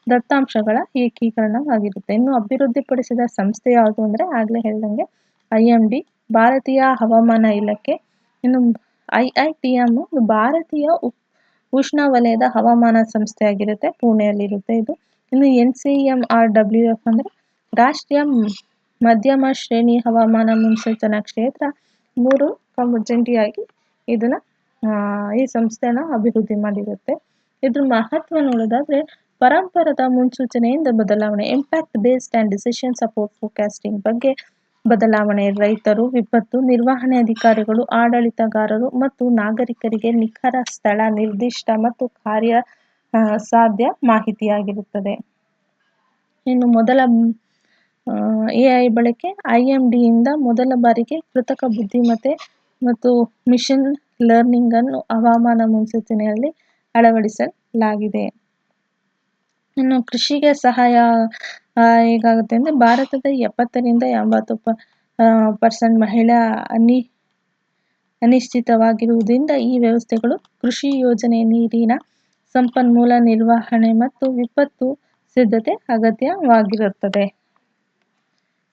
ದತ್ತಾಂಶಗಳ ಏಕೀಕರಣವಾಗಿರುತ್ತೆ. ಇನ್ನು ಅಭಿವೃದ್ಧಿಪಡಿಸಿದ ಸಂಸ್ಥೆ ಯಾವುದು ಅಂದರೆ, ಆಗಲೇ ಹೇಳ್ದಂಗೆ ಐಎಂಡಿ, ಭಾರತೀಯ ಹವಾಮಾನ ಇಲಾಖೆ. ಇನ್ನು ಐಐಟಿಎಂ ಭಾರತೀಯ ಉಷ್ಣವಲಯದ ಹವಾಮಾನ ಸಂಸ್ಥೆ ಆಗಿರುತ್ತೆ, ಪುಣೆಯಲ್ಲಿರುತ್ತೆ ಇದು. ಇನ್ನು ಎನ್ಸಿಎಂಆರ್ಡಬ್ಲ್ಯೂಎಫ್ ಅಂದರೆ ರಾಷ್ಟ್ರೀಯ ಮಧ್ಯಮ ಶ್ರೇಣಿ ಹವಾಮಾನ ಮುನ್ಸೂಚನಾ ಕ್ಷೇತ್ರ. 3 ಜಂಟಿಯಾಗಿ ಈ ಸಂಸ್ಥೆನ ಅಭಿವೃದ್ಧಿ ಮಾಡಿರುತ್ತೆ. ಇದ್ರ ಮಹತ್ವ ನೋಡೋದಾದ್ರೆ, ಪರಂಪರದ ಮುನ್ಸೂಚನೆಯಿಂದ ಬದಲಾವಣೆ, impact based and decision support forecasting ಬಗ್ಗೆ ಬದಲಾವಣೆ, ರೈತರು, ವಿಪತ್ತು ನಿರ್ವಹಣೆ ಅಧಿಕಾರಿಗಳು, ಆಡಳಿತಗಾರರು ಮತ್ತು ನಾಗರಿಕರಿಗೆ ನಿಖರ ಸ್ಥಳ ನಿರ್ದಿಷ್ಟ ಮತ್ತು ಕಾರ್ಯ ಸಾಧ್ಯ ಮಾಹಿತಿಯಾಗಿರುತ್ತದೆ. ಇನ್ನು ಮೊದಲ ಎಐ ಬಳಕೆ, ಐಎಂಡಿಯಿಂದ ಮೊದಲ ಬಾರಿಗೆ ಕೃತಕ ಬುದ್ಧಿಮತ್ತೆ ಮತ್ತು ಮಿಷನ್ ಲರ್ನಿಂಗ್ ಅನ್ನು ಹವಾಮಾನ ಮುನ್ಸೂಚನೆಯಲ್ಲಿ ಅಳವಡಿಸಲಾಗಿದೆ. ಇನ್ನು ಕೃಷಿಗೆ ಸಹಾಯ ಹೇಗಾಗುತ್ತೆ ಅಂದರೆ, ಭಾರತದ 70ರಿಂದ 80% ಮಹಿಳಾ ಅನಿಶ್ಚಿತವಾಗಿರುವುದರಿಂದ ಈ ವ್ಯವಸ್ಥೆಗಳು ಕೃಷಿ ಯೋಜನೆ, ನೀರಿನ ಸಂಪನ್ಮೂಲ ನಿರ್ವಹಣೆ ಮತ್ತು ವಿಪತ್ತು ಸಿದ್ಧತೆ ಅಗತ್ಯವಾಗಿರುತ್ತದೆ.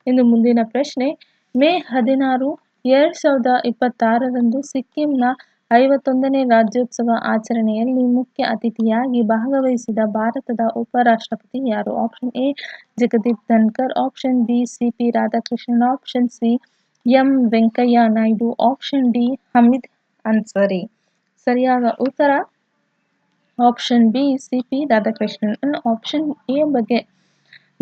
ಇನ್ನು ಮುಂದಿನ ಪ್ರಶ್ನೆ, ಮೇ 16, 2026ರಂದು ಸಿಕ್ಕಿಂನ 51ನೇ ರಾಜ್ಯೋತ್ಸವ ಆಚರಣೆಯಲ್ಲಿ ಮುಖ್ಯ ಅತಿಥಿಯಾಗಿ ಭಾಗವಹಿಸಿದ ಭಾರತದ ಉಪರಾಷ್ಟ್ರಪತಿ ಯಾರು? Option A Jagdeep Dhankhar, option B CP. Radhakrishnan, option C M Venkaiah Naidu, option D Hamid Ansari. ಸರಿಯಾದ ಉತ್ತರ option B CP. Radhakrishnan. Option A ಬಗ್ಗೆ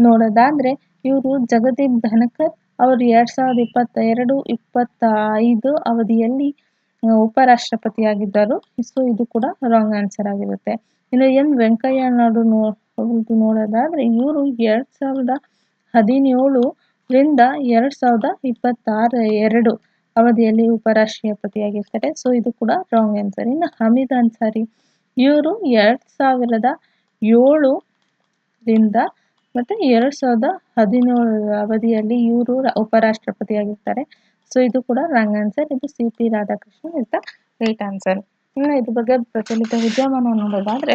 ನೋಡೋದಾದ್ರೆ ಇವರು ಜಗದೀಪ್ ಧನ್ಕರ್ ಅವರು 2022-25 ಅವಧಿಯಲ್ಲಿ ಉಪರಾಷ್ಟ್ರಪತಿಯಾಗಿದ್ದರು. ಸೊ ಇದು ಕೂಡ ರಾಂಗ್ ಆನ್ಸರ್ ಆಗಿರುತ್ತೆ. ಇನ್ನು ಎಂ ವೆಂಕಯ್ಯ ನಾಯ್ಡು ನೋಡೋದಾದ್ರೆ ಇವರು 2017ರಿಂದ 2022 ಅವಧಿಯಲ್ಲಿ ಉಪರಾಷ್ಟ್ರಪತಿಯಾಗಿರ್ತಾರೆ. ಸೊ ಇದು ಕೂಡ ರಾಂಗ್ ಆನ್ಸರ್. ಇನ್ನು ಹಮೀದ್ ಅನ್ಸಾರಿ ಇವರು 2007ರಿಂದ ಮತ್ತೆ 2017 ಅವಧಿಯಲ್ಲಿ ಇವರು ಉಪರಾಷ್ಟ್ರಪತಿಯಾಗಿರ್ತಾರೆ. ಸೊ ಇದು ಕೂಡ ರಾಂಗ್ ಆನ್ಸರ್. ಇದು CP. Radhakrishnan is the right answer. ಇನ್ನು ಇದ್ರ ಬಗ್ಗೆ ಪ್ರಚಲಿತ ವಿದ್ಯಮಾನ ನೋಡೋದಾದ್ರೆ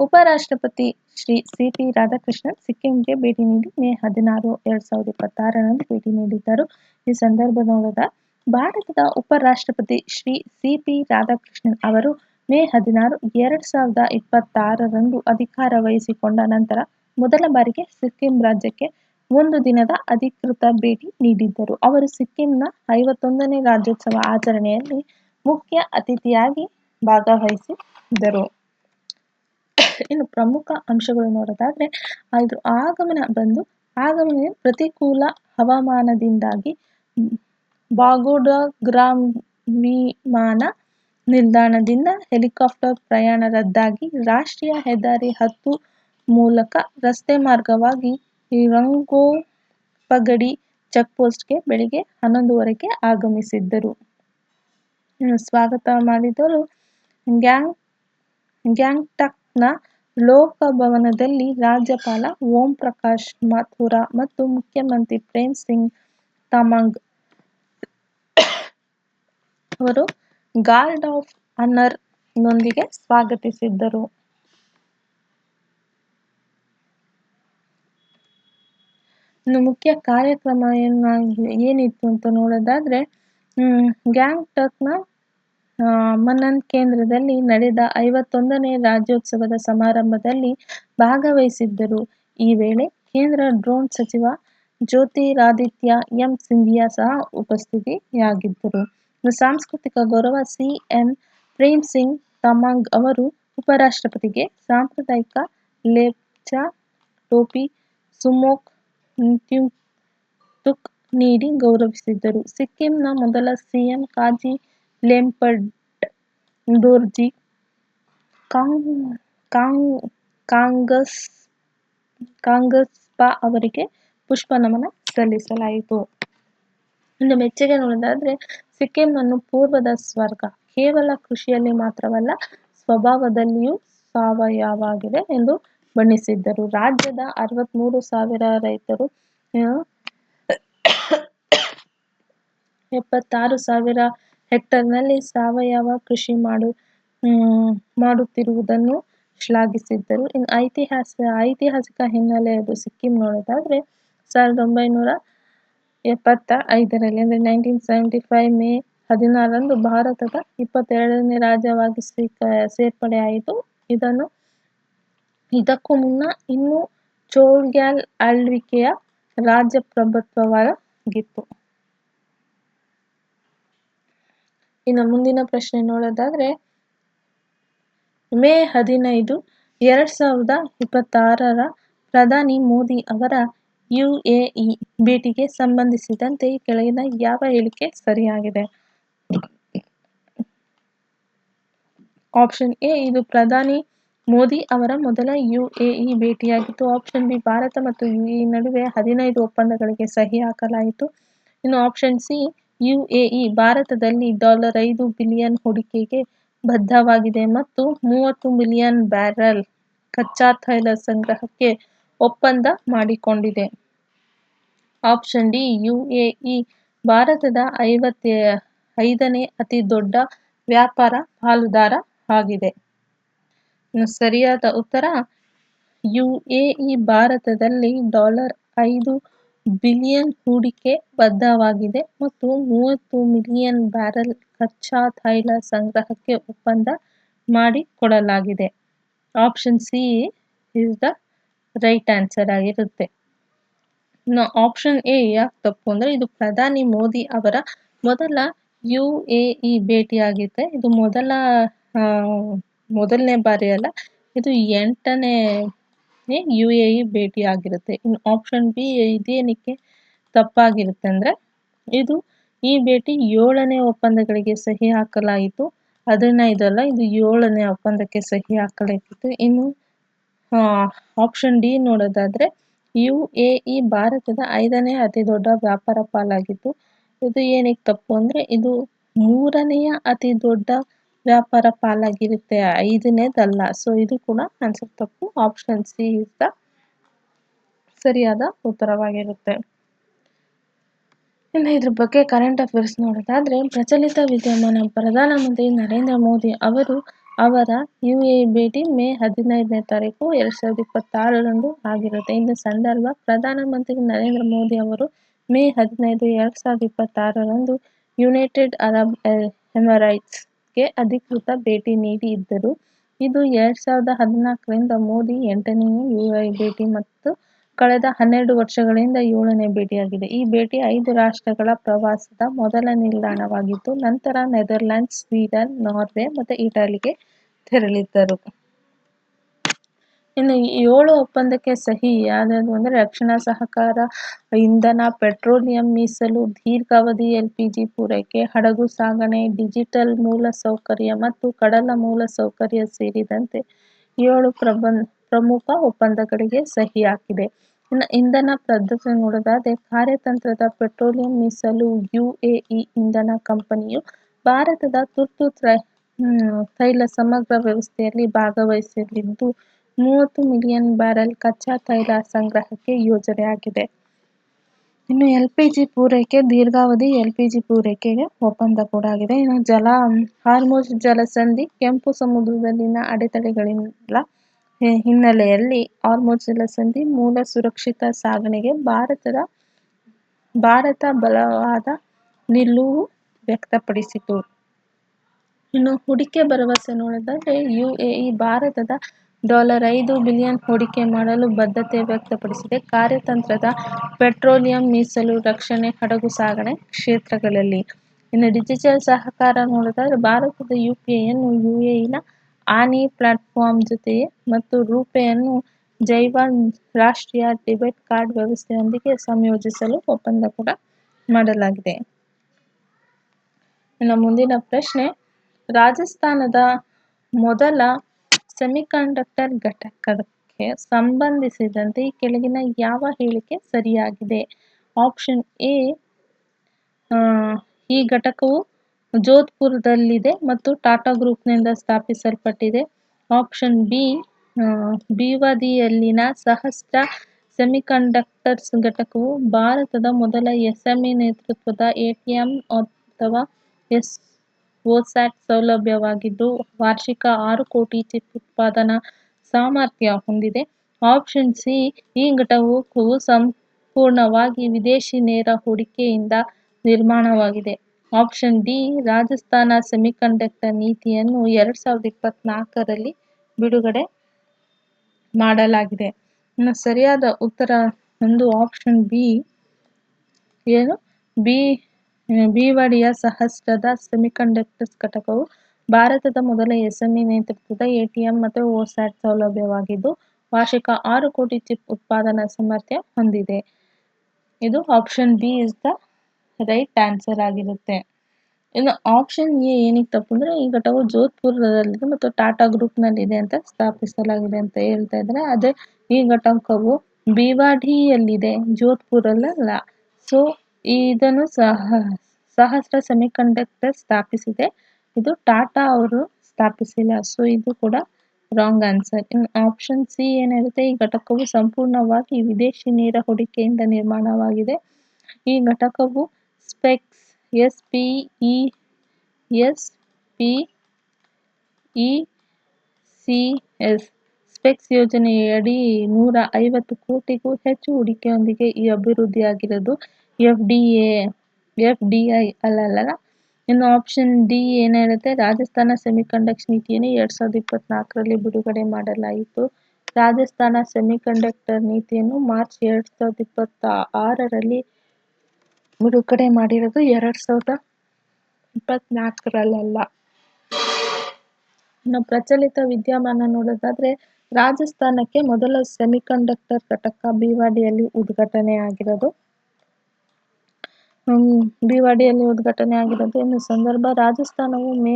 ಉಪರಾಷ್ಟ್ರಪತಿ ಶ್ರೀ ಸಿ.ಪಿ. ರಾಧಾಕೃಷ್ಣನ್ ಸಿಕ್ಕಿಂಗೆ ಭೇಟಿ ನೀಡಿ ಮೇ 16, 2026ರಂದು ಭೇಟಿ ನೀಡಿದ್ದರು. ಈ ಸಂದರ್ಭ ನೋಡಿದ ಭಾರತದ ಉಪರಾಷ್ಟ್ರಪತಿ ಶ್ರೀ ಸಿ.ಪಿ. ರಾಧಾಕೃಷ್ಣನ್ ಅವರು ಮೇ 16, 2026ರಂದು ಅಧಿಕಾರ ವಹಿಸಿಕೊಂಡ ನಂತರ ಮೊದಲ ಬಾರಿಗೆ ಸಿಕ್ಕಿಂ ರಾಜ್ಯಕ್ಕೆ ಒಂದು ದಿನದ ಅಧಿಕೃತ ಭೇಟಿ ನೀಡಿದ್ದರು. ಅವರು ಸಿಕ್ಕಿಂನ 51ನೇ ರಾಜ್ಯೋತ್ಸವ ಆಚರಣೆಯಲ್ಲಿ ಮುಖ್ಯ ಅತಿಥಿಯಾಗಿ ಭಾಗವಹಿಸಿದ್ದರು. ಇನ್ನು ಪ್ರಮುಖ ಅಂಶಗಳು ನೋಡೋದಾದ್ರೆ ಅದು ಆಗಮನ ಪ್ರತಿಕೂಲ ಹವಾಮಾನದಿಂದಾಗಿ ಬಾಗೋಡಾಗ್ರಾಮ್ ವಿಮಾನ ನಿಲ್ದಾಣದಿಂದ ಹೆಲಿಕಾಪ್ಟರ್ ಪ್ರಯಾಣ ರದ್ದಾಗಿ ರಾಷ್ಟ್ರೀಯ ಹೆದ್ದಾರಿ 10 ಮೂಲಕ ರಸ್ತೆ ಮಾರ್ಗವಾಗಿ ರಂಗೋಪಗಡಿ ಚೆಕ್ಪೋಸ್ಟ್ಗೆ ಬೆಳಿಗ್ಗೆ 11 ಆಗಮಿಸಿದ್ದರು. ಸ್ವಾಗತ ಮಾಡಿದವರು ಗ್ಯಾಂಗ್ಟಾಕ್ನ ಲೋಕಭವನದಲ್ಲಿ ರಾಜ್ಯಪಾಲ ಓಂ ಪ್ರಕಾಶ್ ಮಥುರಾ ಮತ್ತು ಮುಖ್ಯಮಂತ್ರಿ ಪ್ರೇಮ್ ಸಿಂಗ್ ತಮಾಂಗ್ ಅವರು ಗಾರ್ಡ್ ಆಫ್ ಆನರ್ ನೊಂದಿಗೆ ಸ್ವಾಗತಿಸಿದ್ದರು. ಇನ್ನು ಮುಖ್ಯ ಕಾರ್ಯಕ್ರಮ ಏನಿತ್ತು ಅಂತ ನೋಡೋದಾದ್ರೆ ಗ್ಯಾಂಗ್ಟಾಕ್ನ ಮನನ್ ಕೇಂದ್ರದಲ್ಲಿ ನಡೆದ 51ನೇ ರಾಜ್ಯೋತ್ಸವದ ಸಮಾರಂಭದಲ್ಲಿ ಭಾಗವಹಿಸಿದ್ದರು. ಈ ವೇಳೆ ಕೇಂದ್ರ ಡ್ರೋನ್ ಸಚಿವ ಜ್ಯೋತಿರಾದಿತ್ಯ ಎಂ ಸಿಂಧಿಯಾ ಸಹ ಉಪಸ್ಥಿತಿಯಾಗಿದ್ದರು. ಸಾಂಸ್ಕೃತಿಕ ಗೌರವ ಸಿ.ಎಂ. ಪ್ರೇಮ್ ಸಿಂಗ್ ತಮಾಂಗ್ ಅವರು ಉಪರಾಷ್ಟ್ರಪತಿಗೆ ಸಾಂಪ್ರದಾಯಿಕ ಲೇಪ್ಚಾ ಟೋಪಿ ಸುಮೋಕ್ ತುಕ್ ನೀಡಿ ಗೌರವಿಸಿದರು. ಸಿಕ್ಕಿಂನ ಮೊದಲ ಸಿಎಂ ಕಾಜಿ ಲೆಂಪಡ್ ಡೋರ್ಜಿ ಕಾಂಗಸ್ಪಾ ಅವರಿಗೆ ಪುಷ್ಪ ನಮನ ಸಲ್ಲಿಸಲಾಯಿತು. ಇನ್ನು ಮೆಚ್ಚುಗೆ ನೋಡೋದಾದ್ರೆ ಸಿಕ್ಕಿಂ ಅನ್ನು ಪೂರ್ವದ ಸ್ವರ್ಗ, ಕೇವಲ ಕೃಷಿಯಲ್ಲಿ ಮಾತ್ರವಲ್ಲ ಸ್ವಭಾವದಲ್ಲಿಯೂ ಸಾವಯವಾಗಿದೆ ಎಂದು ಬಣ್ಣಿಸಿದ್ದರು. ರಾಜ್ಯದ 63,000 ರೈತರು 76,000 ಹೆಕ್ಟೇರ್ನಲ್ಲಿ ಸಾವಯವ ಕೃಷಿ ಮಾಡುತ್ತಿರುವುದನ್ನು ಶ್ಲಾಘಿಸಿದ್ದರು. ಇನ್ನು ಐತಿಹಾಸಿಕ ಹಿನ್ನೆಲೆಯದು ಸಿಕ್ಕಿಂ ನೋಡೋದಾದ್ರೆ 1975ರಲ್ಲಿ ಅಂದರೆ 1975 ಮೇ 16ರಂದು ಭಾರತದ 22ನೇ ರಾಜ್ಯವಾಗಿ ಸೇರ್ಪಡೆಯಾಯಿತು. ಇದಕ್ಕೂ ಮುನ್ನ ಇನ್ನೂ ಚೋಳ್ಗ್ಯಾಲ್ ಆಳ್ವಿಕೆಯ ರಾಜಪ್ರಭುತ್ವವಾಗಿತ್ತು. ಇನ್ನು ಮುಂದಿನ ಪ್ರಶ್ನೆ ನೋಡೋದಾದ್ರೆ ಮೇ 15, 2026 ಪ್ರಧಾನಿ ಮೋದಿ ಅವರ ಯುಎಇ ಭೇಟಿಗೆ ಸಂಬಂಧಿಸಿದಂತೆ ಈ ಕೆಳಗಿನ ಯಾವ ಹೇಳಿಕೆ ಸರಿಯಾಗಿದೆ? ಆಪ್ಷನ್ ಎ ಇದು ಪ್ರಧಾನಿ ಮೋದಿ ಅವರ ಮೊದಲ ಯುಎಇ ಭೇಟಿಯಾಗಿತ್ತು. ಆಪ್ಷನ್ ಬಿ ಭಾರತ ಮತ್ತು ಯುಎಇ ನಡುವೆ 15 ಒಪ್ಪಂದಗಳಿಗೆ ಸಹಿ ಹಾಕಲಾಯಿತು. ಇನ್ನು ಆಪ್ಷನ್ ಸಿ ಯುಎಇ ಭಾರತದಲ್ಲಿ $5 ಬಿಲಿಯನ್ ಹೂಡಿಕೆಗೆ ಬದ್ಧವಾಗಿದೆ ಮತ್ತು 30 ಮಿಲಿಯನ್ ಬ್ಯಾರೆಲ್ ಕಚ್ಚಾ ತೈಲ ಸಂಗ್ರಹಕ್ಕೆ ಒಪ್ಪಂದ ಮಾಡಿಕೊಂಡಿದೆ. ಆಪ್ಷನ್ ಡಿ ಯುಎಇ ಭಾರತದ 55ನೇ ಅತಿ ದೊಡ್ಡ ವ್ಯಾಪಾರ ಪಾಲುದಾರ ಆಗಿದೆ. ಇನ್ನು ಸರಿಯಾದ ಉತ್ತರ ಯುಎಇ ಭಾರತದಲ್ಲಿ $5 ಬಿಲಿಯನ್ ಹೂಡಿಕೆ ಬದ್ಧವಾಗಿದೆ ಮತ್ತು 30 ಮಿಲಿಯನ್ ಬ್ಯಾರೆಲ್ ಕಚ್ಚಾ ತೈಲ ಸಂಗ್ರಹಕ್ಕೆ ಒಪ್ಪಂದ ಮಾಡಿಕೊಡಲಾಗಿದೆ. Option C is the right answer ಆಗಿರುತ್ತೆ. ಇನ್ನು ಆಪ್ಷನ್ ಎ ಯಾಕೆ ತಪ್ಪು ಅಂದರೆ ಇದು ಪ್ರಧಾನಿ ಮೋದಿ ಅವರ ಮೊದಲ UAE ಭೇಟಿಯಾಗಿದೆ. ಇದು ಮೊದಲನೇ ಬಾರಿ ಅಲ್ಲ, ಇದು 8ನೇ UAE ಭೇಟಿ ಆಗಿರುತ್ತೆ. ಇನ್ನು ಆಪ್ಷನ್ ಬಿ ಇದೇನಕ್ಕೆ ತಪ್ಪಾಗಿರುತ್ತೆ ಅಂದರೆ ಈ ಭೇಟಿ 7ನೇ ಒಪ್ಪಂದಗಳಿಗೆ ಸಹಿ ಹಾಕಲಾಯಿತು. 15 ಅಲ್ಲ, ಇದು 7ನೇ ಒಪ್ಪಂದಕ್ಕೆ ಸಹಿ ಹಾಕಲಾಗಿತ್ತು. ಇನ್ನು ಆಪ್ಷನ್ ಡಿ ನೋಡೋದಾದ್ರೆ UAE ಭಾರತದ 5ನೇ ಅತಿ ದೊಡ್ಡ ವ್ಯಾಪಾರ ಪಾಲಾಗಿತ್ತು. ಇದು ಏನಕ್ಕೆ ತಪ್ಪು ಅಂದರೆ ಇದು 3ನೆಯ ಅತಿ ದೊಡ್ಡ ವ್ಯಾಪಾರ ಪಾಲಾಗಿರುತ್ತೆ, 5ನೇದಲ್ಲ. ಸೊ ಇದು ಕೂಡ ಆನ್ಸರ್ ತಪ್ಪು. ಆಪ್ಷನ್ ಸಿ ಇಸ್ ದ ಸರಿಯಾದ ಉತ್ತರವಾಗಿರುತ್ತೆ. ಇನ್ನು ಇದ್ರ ಬಗ್ಗೆ ಕರೆಂಟ್ ಅಫೇರ್ಸ್ ನೋಡೋದಾದ್ರೆ ಪ್ರಚಲಿತ ವಿದ್ಯಮಾನ ಪ್ರಧಾನಮಂತ್ರಿ ನರೇಂದ್ರ ಮೋದಿ ಅವರು ಅವರ UAE ಭೇಟಿ ಮೇ 15ನೇ ತಾರೀಕು 2026ರಂದು ಆಗಿರುತ್ತೆ. ಇನ್ನು ಸಂದರ್ಭ ಪ್ರಧಾನಮಂತ್ರಿ ನರೇಂದ್ರ ಮೋದಿ ಅವರು ಮೇ 15, 2026ರಂದು ಯುನೈಟೆಡ್ ಅರಬ್ ಎಮಿರೇಟ್ಸ್ಗೆ ಅಧಿಕೃತ ಭೇಟಿ ನೀಡಿ ಇದ್ದರು. ಇದು 2014ರಿಂದ ಮೋದಿ 8ನೇ UAE ಭೇಟಿ ಮತ್ತು ಕಳೆದ 12 ವರ್ಷಗಳಿಂದ 7ನೇ ಭೇಟಿಯಾಗಿದೆ. ಈ ಭೇಟಿ 5 ರಾಷ್ಟ್ರಗಳ ಪ್ರವಾಸದ ಮೊದಲ ನಿಲ್ದಾಣವಾಗಿದ್ದು, ನಂತರ ನೆದರ್ಲ್ಯಾಂಡ್ಸ್, ಸ್ವೀಡನ್, ನಾರ್ವೆ ಮತ್ತು ಇಟಲಿಗೆ ತೆರಳಿದ್ದರು. ಇನ್ನು 7 ಒಪ್ಪಂದಕ್ಕೆ ಸಹಿ ಯಾವ್ಯಾವುದು ಅಂದರೆ ರಕ್ಷಣಾ ಸಹಕಾರ, ಇಂಧನ, ಪೆಟ್ರೋಲಿಯಂ ಮೀಸಲು, ದೀರ್ಘಾವಧಿ LPG ಪೂರೈಕೆ, ಹಡಗು ಸಾಗಣೆ, ಡಿಜಿಟಲ್ ಮೂಲಸೌಕರ್ಯ ಮತ್ತು ಕಡಲ ಮೂಲಸೌಕರ್ಯ ಸೇರಿದಂತೆ 7 ಪ್ರಮುಖ ಒಪ್ಪಂದಗಳಿಗೆ ಸಹಿ ಹಾಕಿದೆ. ಇನ್ನು ಇಂಧನ ಪದ್ಧತಿ ನೋಡೋದಾದ್ರೆ ಕಾರ್ಯತಂತ್ರದ ಪೆಟ್ರೋಲಿಯಂ ಮೀಸಲು UAE ಇಂಧನ ಕಂಪನಿಯು ಭಾರತದ ತುರ್ತು ತೈಲ ಸಮಗ್ರ ವ್ಯವಸ್ಥೆಯಲ್ಲಿ ಭಾಗವಹಿಸಲಿದ್ದು 30 ಮಿಲಿಯನ್ ಬ್ಯಾರೆಲ್ ಕಚ್ಚಾ ತೈಲ ಸಂಗ್ರಹಕ್ಕೆ ಯೋಜನೆಯಾಗಿದೆ. ಇನ್ನು LPG ಪೂರೈಕೆ ದೀರ್ಘಾವಧಿ LPG ಪೂರೈಕೆಗೆ ಒಪ್ಪಂದ ಕೂಡ ಆಗಿದೆ. ಇನ್ನು ಹಾರ್ಮುಜ್ ಜಲಸಂಧಿ ಕೆಂಪು ಸಮುದ್ರದಲ್ಲಿನ ಅಡೆತಡೆಗಳಿಂದ ಹಿನ್ನೆಲೆಯಲ್ಲಿ ಹಾರ್ಮುಜ್ ಜಲಸಂಧಿ ಮೂಲ ಸುರಕ್ಷಿತ ಸಾಗಣೆಗೆ ಭಾರತ ಬಲವಾದ ನಿಲುವು ವ್ಯಕ್ತಪಡಿಸಿತು. ಇನ್ನು ಹೂಡಿಕೆ ಭರವಸೆ ನೋಡೋದಾದ್ರೆ UAE ಭಾರತದ $5 ಬಿಲಿಯನ್ ಹೂಡಿಕೆ ಮಾಡಲು ಬದ್ಧತೆ ವ್ಯಕ್ತಪಡಿಸಿದೆ. ಕಾರ್ಯತಂತ್ರದ ಪೆಟ್ರೋಲಿಯಂ ಮೀಸಲು, ರಕ್ಷಣೆ, ಹಡಗು ಸಾಗಣೆ ಕ್ಷೇತ್ರಗಳಲ್ಲಿ. ಇನ್ನು ಡಿಜಿಟಲ್ ಸಹಕಾರ ನೋಡೋದಾದ್ರೆ ಭಾರತದ UPIಯನ್ನು UAEನ ಆನಿ ಪ್ಲಾಟ್ಫಾರ್ಮ್ ಜೊತೆಗೆ ಮತ್ತು ರೂಪೇಯನ್ನು ಜೈವಾನ್ ರಾಷ್ಟ್ರೀಯ ಡೆಬಿಟ್ ಕಾರ್ಡ್ ವ್ಯವಸ್ಥೆಯೊಂದಿಗೆ ಸಂಯೋಜಿಸಲು ಒಪ್ಪಂದ ಕೂಡ ಮಾಡಲಾಗಿದೆ. ಇನ್ನು ಮುಂದಿನ ಪ್ರಶ್ನೆ, ರಾಜಸ್ಥಾನದ ಮೊದಲ ಸೆಮಿಕಂಡಕ್ಟರ್ ಘಟಕಕ್ಕೆ ಸಂಬಂಧಿಸಿದಂತೆ ಈ ಕೆಳಗಿನ ಯಾವ ಹೇಳಿಕೆ ಸರಿಯಾಗಿದೆ? ಆಪ್ಷನ್ ಎ, ಈ ಘಟಕವು ಜೋಧ್ಪುರದಲ್ಲಿದೆ ಮತ್ತು ಟಾಟಾ ಗ್ರೂಪ್ನಿಂದ ಸ್ಥಾಪಿಸಲ್ಪಟ್ಟಿದೆ. ಆಪ್ಷನ್ ಬಿ, ಭಿವಾದಿಯಲ್ಲಿನ ಸಹಸ್ರ ಸೆಮಿಕಂಡಕ್ಟರ್ಸ್ ಘಟಕವು ಭಾರತದ ಮೊದಲ SME ನೇತೃತ್ವದ ATM ಅಥವಾ OSAT ಸೌಲಭ್ಯವಾಗಿದ್ದು ವಾರ್ಷಿಕ 6 ಕೋಟಿ ಚಿಪ್ ಉತ್ಪಾದನಾ ಸಾಮರ್ಥ್ಯ ಹೊಂದಿದೆ. ಆಪ್ಷನ್ ಸಿ, ಈ ಘಟಕವು ಸಂಪೂರ್ಣವಾಗಿ ವಿದೇಶಿ ನೇರ ಹೂಡಿಕೆಯಿಂದ ನಿರ್ಮಾಣವಾಗಿದೆ. ಆಪ್ಷನ್ ಡಿ, ರಾಜಸ್ಥಾನ ಸೆಮಿಕಂಡಕ್ಟರ್ ನೀತಿಯನ್ನು 2024ರಲ್ಲಿ ಬಿಡುಗಡೆ ಮಾಡಲಾಗಿದೆ. ಇನ್ನು ಸರಿಯಾದ ಉತ್ತರ ಆಪ್ಷನ್ ಬಿ ಏನು ಭಿವಾಡಿಯ ಸಹಸ್ರದ ಸೆಮಿಕಂಡಕ್ಟರ್ಸ್ ಘಟಕವು ಭಾರತದ ಮೊದಲ SME ನೇತೃತ್ವದ ATM ಮತ್ತು OSAT ಸೌಲಭ್ಯವಾಗಿದ್ದು ವಾರ್ಷಿಕ 6 ಕೋಟಿ ಚಿಪ್ ಉತ್ಪಾದನಾ ಸಾಮರ್ಥ್ಯ ಹೊಂದಿದೆ. ಇದು option B is the right answer ಆಗಿರುತ್ತೆ. ಇನ್ನು ಆಪ್ಷನ್ ಎ ಏನಕ್ಕೆ ತಪ್ಪು ಅಂದರೆ ಈ ಘಟಕವು ಜೋಧ್ಪುರದಲ್ಲಿದೆ ಮತ್ತು ಟಾಟಾ ಗ್ರೂಪ್ನಲ್ಲಿದೆ ಅಂತ ಸ್ಥಾಪಿಸಲಾಗಿದೆ ಅಂತ ಹೇಳ್ತಾ ಇದ್ದಾರೆ. ಅದೇ ಈ ಘಟಕವು ಭಿವಾಡಿಯಲ್ಲಿದೆ, ಜೋಧ್ಪುರಲ್ಲ. ಸೊ ಇದನ್ನು ಸಹಸ್ರ ಸೆಮಿಕಂಡಕ್ಟರ್ ಸ್ಥಾಪಿಸಿದೆ, ಇದು ಟಾಟಾ ಅವರು ಸ್ಥಾಪಿಸಿಲ್ಲ. ಸೊ ಇದು ಕೂಡ ರಾಂಗ್ ಆನ್ಸರ್. ಇನ್ನು ಆಪ್ಷನ್ ಸಿ ಏನಿರುತ್ತೆ, ಈ ಘಟಕವು ಸಂಪೂರ್ಣವಾಗಿ ವಿದೇಶಿ ನೇರ ಹೂಡಿಕೆಯಿಂದ ನಿರ್ಮಾಣವಾಗಿದೆ. ಈ ಘಟಕವು ಸ್ಪೆಕ್ಸ್ SPECS ಸ್ಪೆಕ್ಸ್ ಯೋಜನೆಯಡಿ 150 ಕೋಟಿಗೂ ಹೆಚ್ಚು ಹೂಡಿಕೆಯೊಂದಿಗೆ ಈ ಅಭಿವೃದ್ಧಿಯಾಗಿರೋದು ಎಫ್ಡಿಐ ಅಲ್ಲ. ಇನ್ನು ಆಪ್ಷನ್ ಡಿ ಏನು ಹೇಳುತ್ತೆ, ರಾಜಸ್ಥಾನ ಸೆಮಿಕಂಡಕ್ಟರ್ ನೀತಿಯನ್ನು 2024ರಲ್ಲಿ ಬಿಡುಗಡೆ ಮಾಡಲಾಯಿತು. ರಾಜಸ್ಥಾನ ಸೆಮಿಕಂಡಕ್ಟರ್ ನೀತಿಯನ್ನು ಮಾರ್ಚ್ 2026ರಲ್ಲಿ ಬಿಡುಗಡೆ ಮಾಡಿರೋದು, 2024ರಲ್ಲ. ಇನ್ನು ಪ್ರಚಲಿತ ವಿದ್ಯಮಾನ ನೋಡೋದಾದ್ರೆ, ರಾಜಸ್ಥಾನಕ್ಕೆ ಮೊದಲ ಸೆಮಿಕಂಡಕ್ಟರ್ ಘಟಕ ಭಿವಾಡಿಯಲ್ಲಿ ಉದ್ಘಾಟನೆ ಆಗಿರೋದು. ಇನ್ನು ಸಂದರ್ಭ, ರಾಜಸ್ಥಾನವು ಮೇ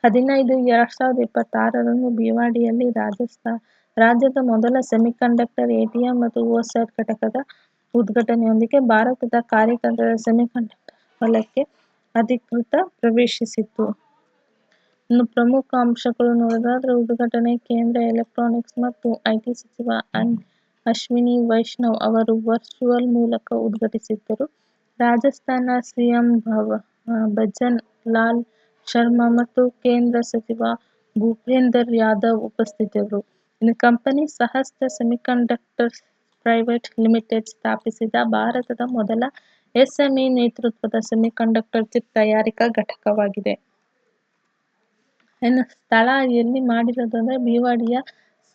15, 2026ರಂದು ಭಿವಾಡಿಯಲ್ಲಿ ರಾಜ್ಯದ ಮೊದಲ ಸೆಮಿಕಂಡಕ್ಟರ್ ಎಟಿಎಂ ಮತ್ತು ಓಸೈಟ್ ಘಟಕದ ಉದ್ಘಾಟನೆಯೊಂದಿಗೆ ಭಾರತದ ಕಾರ್ಯತಂತ್ರದ ಸೆಮಿಕಂಡಕ್ಟರ್ ವಲಯಕ್ಕೆ ಅಧಿಕೃತ ಪ್ರವೇಶಿಸಿತು. ಇನ್ನು ಪ್ರಮುಖ ಅಂಶಗಳು ನೋಡೋದಾದ್ರೆ, ಉದ್ಘಾಟನೆ ಕೇಂದ್ರ ಎಲೆಕ್ಟ್ರಾನಿಕ್ಸ್ ಮತ್ತು ಐಟಿ ಸಚಿವ ಅಶ್ವಿನಿ ವೈಷ್ಣವ್ ಅವರು ವರ್ಚುವಲ್ ಮೂಲಕ ಉದ್ಘಾಟಿಸಿದ್ದರು. ರಾಜಸ್ಥಾನ ಸಿಎಂ ಭಜನ್ ಲಾಲ್ ಶರ್ಮಾ ಮತ್ತು ಕೇಂದ್ರ ಸಚಿವ ಭೂಪೇಂದರ್ ಯಾದವ್ ಉಪಸ್ಥಿತರಿದ್ದರು. ಇನ್ನು ಕಂಪನಿ ಸಹಸ್ತ್ರ ಸೆಮಿಕಂಡಕ್ಟರ್ಸ್ ಪ್ರೈವೇಟ್ ಲಿಮಿಟೆಡ್ ಸ್ಥಾಪಿಸಿದ ಭಾರತದ ಮೊದಲ ಎಸ್ಎಂಇ ನೇತೃತ್ವದ ಸೆಮಿಕಂಡಕ್ಟರ್ ಚಿಪ್ ತಯಾರಿಕಾ ಘಟಕವಾಗಿದೆ. ಇನ್ನು ಸ್ಥಳ ಎಲ್ಲಿ ಮಾಡಿರೋದು ಅಂದರೆ, ಭಿವಾಡಿಯ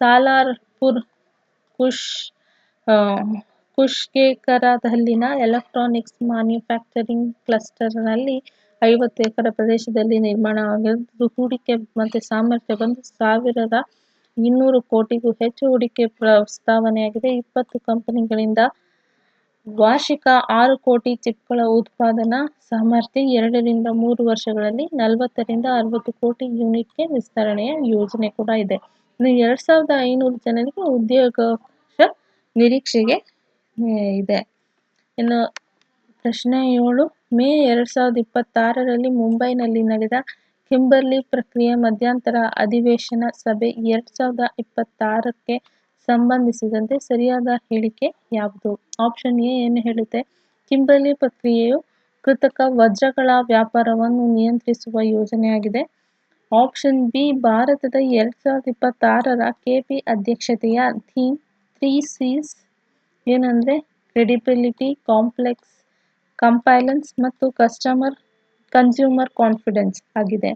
ಸಾಲಾರ್ಪುರ್ ಕುಶ್ಕೇಕರದಲ್ಲಿನ ಎಲೆಕ್ಟ್ರಾನಿಕ್ಸ್ ಮ್ಯಾನುಫ್ಯಾಕ್ಚರಿಂಗ್ ಕ್ಲಸ್ಟರ್ನಲ್ಲಿ 50 ಎಕರೆ ಪ್ರದೇಶದಲ್ಲಿ ನಿರ್ಮಾಣವಾಗಿದ್ದು, ಹೂಡಿಕೆ ಮತ್ತು ಸಾಮರ್ಥ್ಯ ಬಂದು 1,200 ಕೋಟಿಗೂ ಹೆಚ್ಚು ಹೂಡಿಕೆ ಪ್ರಸ್ತಾವನೆಯಾಗಿದೆ. 20 ಕಂಪನಿಗಳಿಂದ ವಾರ್ಷಿಕ 6 ಕೋಟಿ ಚಿಪ್ಗಳ ಉತ್ಪಾದನಾ ಸಾಮರ್ಥ್ಯ 2 ರಿಂದ 3 ವರ್ಷಗಳಲ್ಲಿ 40 ರಿಂದ 60 ಕೋಟಿ ಯೂನಿಟ್ಗೆ ವಿಸ್ತರಣೆಯ ಯೋಜನೆ ಕೂಡ ಇದೆ. ಇನ್ನು 2,500 ಜನರಿಗೆ ಉದ್ಯೋಗಾವಕಾಶ ನಿರೀಕ್ಷೆಗೆ ಇದೆ. ಇನ್ನು ಪ್ರಶ್ನೆ 7, ಮೇ 2026ರಲ್ಲಿ ಮುಂಬೈನಲ್ಲಿ ನಡೆದ ಕಿಂಬರ್ಲಿ ಪ್ರಕ್ರಿಯೆ ಮಧ್ಯಂತರ ಅಧಿವೇಶನ ಸಭೆ 2026ಕ್ಕೆ ಸಂಬಂಧಿಸಿದಂತೆ ಸರಿಯಾದ ಹೇಳಿಕೆ ಯಾವುದು? ಆಪ್ಷನ್ ಎ ಏನು ಹೇಳುತ್ತೆ, ಕಿಂಬರ್ಲಿ ಪ್ರಕ್ರಿಯೆಯು ಕೃತಕ ವಜ್ರಗಳ ವ್ಯಾಪಾರವನ್ನು ನಿಯಂತ್ರಿಸುವ ಯೋಜನೆಯಾಗಿದೆ. ಆಪ್ಷನ್ ಬಿ, ಭಾರತದ 2026ರ ಕೆಪಿ ಅಧ್ಯಕ್ಷತೆಯ ಥೀಮ್ 3Cs ಏನಂದ್ರೆ ಕ್ರೆಡಿಬಿಲಿಟಿ, ಕಂಪ್ಲೈಲೆನ್ಸ್ ಮತ್ತು ಕನ್ಸ್ಯೂಮರ್ ಕಾನ್ಫಿಡೆನ್ಸ್ ಆಗಿದೆ.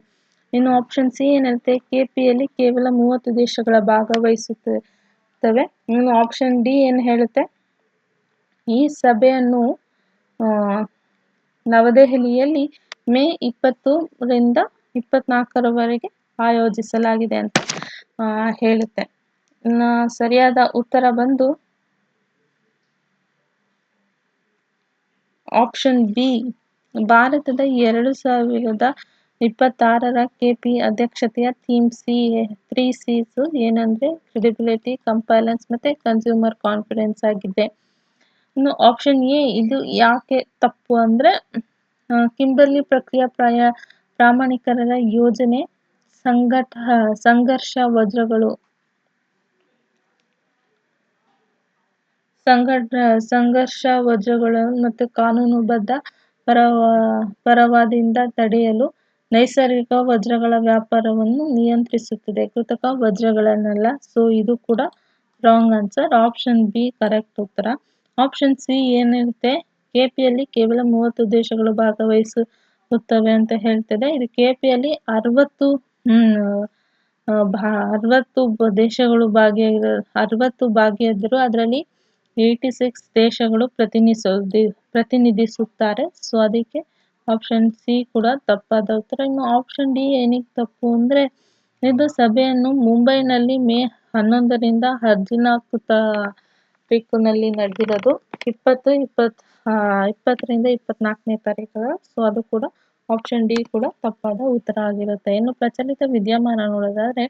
ಇನ್ನು ಆಪ್ಷನ್ ಸಿ ಏನಿರುತ್ತೆ, ಕೆಪಿಯಲ್ಲಿ ಕೇವಲ 30 ದೇಶಗಳ ಭಾಗವಹಿಸುತ್ತವೆ. ಇನ್ನು ಆಪ್ಷನ್ ಡಿ ಏನು ಹೇಳುತ್ತೆ, ಈ ಸಭೆಯನ್ನು ನವದೆಹಲಿಯಲ್ಲಿ ಮೇ 20 ರಿಂದ 24ರವರೆಗೆ ಆಯೋಜಿಸಲಾಗಿದೆ ಅಂತ ಹೇಳುತ್ತೆ. ಇನ್ನು ಸರಿಯಾದ ಉತ್ತರ ಬಂದು ಆಪ್ಷನ್ ಬಿ, ಭಾರತದ 2026ರ ಕೆಪಿ ಅಧ್ಯಕ್ಷತೆಯ ಥೀಮ್ 3Cs ಏನಂದ್ರೆ ಕ್ರೆಡಿಬಿಲಿಟಿ, ಕಂಪ್ಲೈಲೆನ್ಸ್ ಮತ್ತೆ ಕನ್ಸ್ಯೂಮರ್ ಕಾನ್ಫಿಡೆನ್ಸ್ ಆಗಿದೆ. ಇನ್ನು ಆಪ್ಷನ್ ಎ ಇದು ಯಾಕೆ ತಪ್ಪು ಅಂದ್ರೆ, ಕಿಂಬರ್ಲಿ ಪ್ರಕ್ರಿಯೆ ಪ್ರಾಮಾಣೀಕರಣ ಯೋಜನೆ ಸಂಘರ್ಷ ವಜ್ರಗಳು ಮತ್ತು ಕಾನೂನುಬದ್ಧ ಪರವಾದಿಂದ ತಡೆಯಲು ನೈಸರ್ಗಿಕ ವಜ್ರಗಳ ವ್ಯಾಪಾರವನ್ನು ನಿಯಂತ್ರಿಸುತ್ತದೆ, ಕೃತಕ ವಜ್ರಗಳನ್ನಲ್ಲ. ಸೊ ಇದು ಕೂಡ wrong answer. Option B correct ಉತ್ತರ. ಆಪ್ಷನ್ ಸಿ ಏನಿರುತ್ತೆ, ಕೆಪಿಯಲ್ಲಿ ಕೇವಲ 30 ದೇಶಗಳು ಭಾಗವಹಿಸುತ್ತವೆ ಅಂತ ಹೇಳ್ತದೆ. ಇದು ಕೆಪಿಯಲ್ಲಿ 60 ದೇಶಗಳು 60 ಭಾಗಿಯಾದರು, ಅದರಲ್ಲಿ 86 ದೇಶಗಳು ಪ್ರತಿನಿಧಿಸುತ್ತಾರೆ. ಸೊ ಅದಕ್ಕೆ ಆಪ್ಷನ್ ಸಿ ಕೂಡ ತಪ್ಪಾದ ಉತ್ತರ. ಇನ್ನು ಆಪ್ಷನ್ ಡಿ ಏನಕ್ಕೆ ತಪ್ಪು ಅಂದ್ರೆ, ಇದು ಸಭೆಯನ್ನು ಮುಂಬೈನಲ್ಲಿ ಮೇ 11 ರಿಂದ 14 ತಾರೀಕಿನಲ್ಲಿ ನಡೆದಿರೋದು, 20 ರಿಂದ 24ನೇ ತಾರೀಕು. ಸೊ ಅದು ಕೂಡ ಆಪ್ಷನ್ ಡಿ ಕೂಡ ತಪ್ಪಾದ ಉತ್ತರ ಆಗಿರುತ್ತೆ. ಇನ್ನು ಪ್ರಚಲಿತ ವಿದ್ಯಮಾನ ನೋಡೋದಾದ್ರೆ,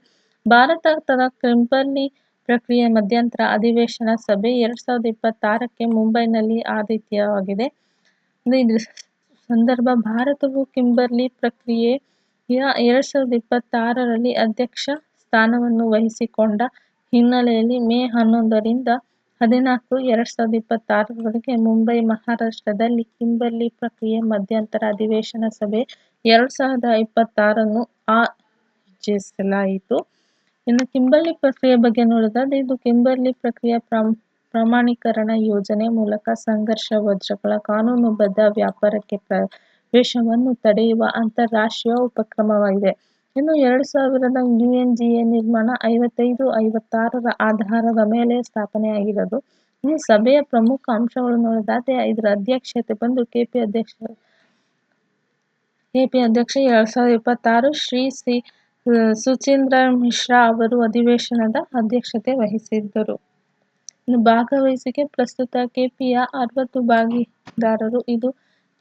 ಭಾರತದ ಕಿಂಬರ್ಲಿ ಪ್ರಕ್ರಿಯೆ ಮಧ್ಯಂತರ ಅಧಿವೇಶನ ಸಭೆ 2026ಕ್ಕೆ ಮುಂಬೈನಲ್ಲಿ ಆತಿಥ್ಯವಾಗಿದೆ. ಇದರ ಸಂದರ್ಭ, ಭಾರತವು ಕಿಂಬರ್ಲಿ ಪ್ರಕ್ರಿಯೆಯ 2026ರಲ್ಲಿ ಅಧ್ಯಕ್ಷ ಸ್ಥಾನವನ್ನು ವಹಿಸಿಕೊಂಡ ಹಿನ್ನೆಲೆಯಲ್ಲಿ ಮೇ 11 ರಿಂದ 14, 2026ರವರೆಗೆ ಮುಂಬೈ, ಮಹಾರಾಷ್ಟ್ರದಲ್ಲಿ ಕಿಂಬರ್ಲಿ ಪ್ರಕ್ರಿಯೆ ಮಧ್ಯಂತರ ಅಧಿವೇಶನ ಸಭೆ 2026ನ್ನು ಆಯೋಜಿಸಲಾಯಿತು. ಇನ್ನು ಕಿಂಬರ್ಲಿ ಪ್ರಕ್ರಿಯೆ ಬಗ್ಗೆ ನೋಡೋದಾದ್ರೆ ಇದು ಕಿಂಬರ್ಲಿ ಪ್ರಕ್ರಿಯೆ ಪ್ರಮಾಣೀಕರಣ ಯೋಜನೆ ಮೂಲಕ ಸಂಘರ್ಷ ವಜ್ರಗಳ ಕಾನೂನುಬದ್ಧ ವ್ಯಾಪಾರಕ್ಕೆ ಪ್ರವೇಶವನ್ನು ತಡೆಯುವ ಅಂತಾರಾಷ್ಟ್ರೀಯ ಉಪಕ್ರಮವಾಗಿದೆ. ಇನ್ನು 2000 UNGA ನಿರ್ಮಾಣ 55-56ರ ಆಧಾರದ ಮೇಲೆ ಸ್ಥಾಪನೆಯಾಗಿರೋದು. ಈ ಸಭೆಯ ಪ್ರಮುಖ ಅಂಶಗಳು ನೋಡೋದಾದ್ರೆ ಇದರ ಅಧ್ಯಕ್ಷತೆ ಬಂದು ಕೆಪಿ ಅಧ್ಯಕ್ಷ 2026 ಶ್ರೀ ಸುಚೀಂದ್ರ ಮಿಶ್ರಾ ಅವರು ಅಧಿವೇಶನದ ಅಧ್ಯಕ್ಷತೆ ವಹಿಸಿದ್ದರು. ಇನ್ನು ಭಾಗವಹಿಸುವಿಕೆ ಪ್ರಸ್ತುತ ಕೆಪಿಯ 60 ಭಾಗಿದಾರರು. ಇದು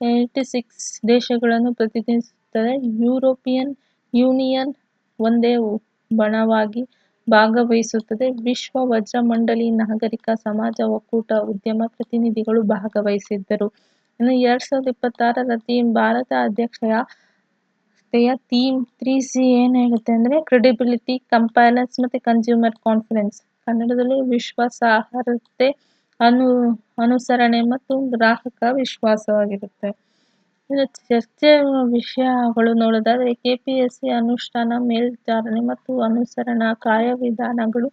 86 ದೇಶಗಳನ್ನು ಪ್ರತಿನಿಧಿಸುತ್ತದೆ. ಯುರೋಪಿಯನ್ ಯೂನಿಯನ್ ಒಂದೇ ಬಣವಾಗಿ ಭಾಗವಹಿಸುತ್ತದೆ. ವಿಶ್ವ ವಜ್ರ ಮಂಡಳಿ, ನಾಗರಿಕ ಸಮಾಜ ಒಕ್ಕೂಟ, ಉದ್ಯಮ ಪ್ರತಿನಿಧಿಗಳು ಭಾಗವಹಿಸಿದ್ದರು. ಇನ್ನು 2026ರ ಥೀಮ್ ಭಾರತ ಅಧ್ಯಕ್ಷತೆಯ ಥೀಮ್ 3C ಏನು ಹೇಳುತ್ತೆ ಅಂದರೆ ಕ್ರೆಡಿಬಿಲಿಟಿ, ಕಂಪ್ಲೈಯನ್ಸ್ ಮತ್ತು ಕನ್ಸ್ಯೂಮರ್ ಕಾನ್ಫಿಡೆನ್ಸ್. ಕನ್ನಡದಲ್ಲಿ ವಿಶ್ವಾಸಾರ್ಹತೆ, ಅನುಸರಣೆ ಮತ್ತು ಗ್ರಾಹಕ ವಿಶ್ವಾಸವಾಗಿರುತ್ತೆ. ಇನ್ನು ಚರ್ಚೆ ವಿಷಯಗಳು ನೋಡೋದಾದ್ರೆ ಕೆಪಿಎಸ್ಸಿ ಅನುಷ್ಠಾನ, ಮೇಲ್ವಿಚಾರಣೆ ಮತ್ತು ಅನುಸರಣಾ ಕಾರ್ಯವಿಧಾನಗಳು,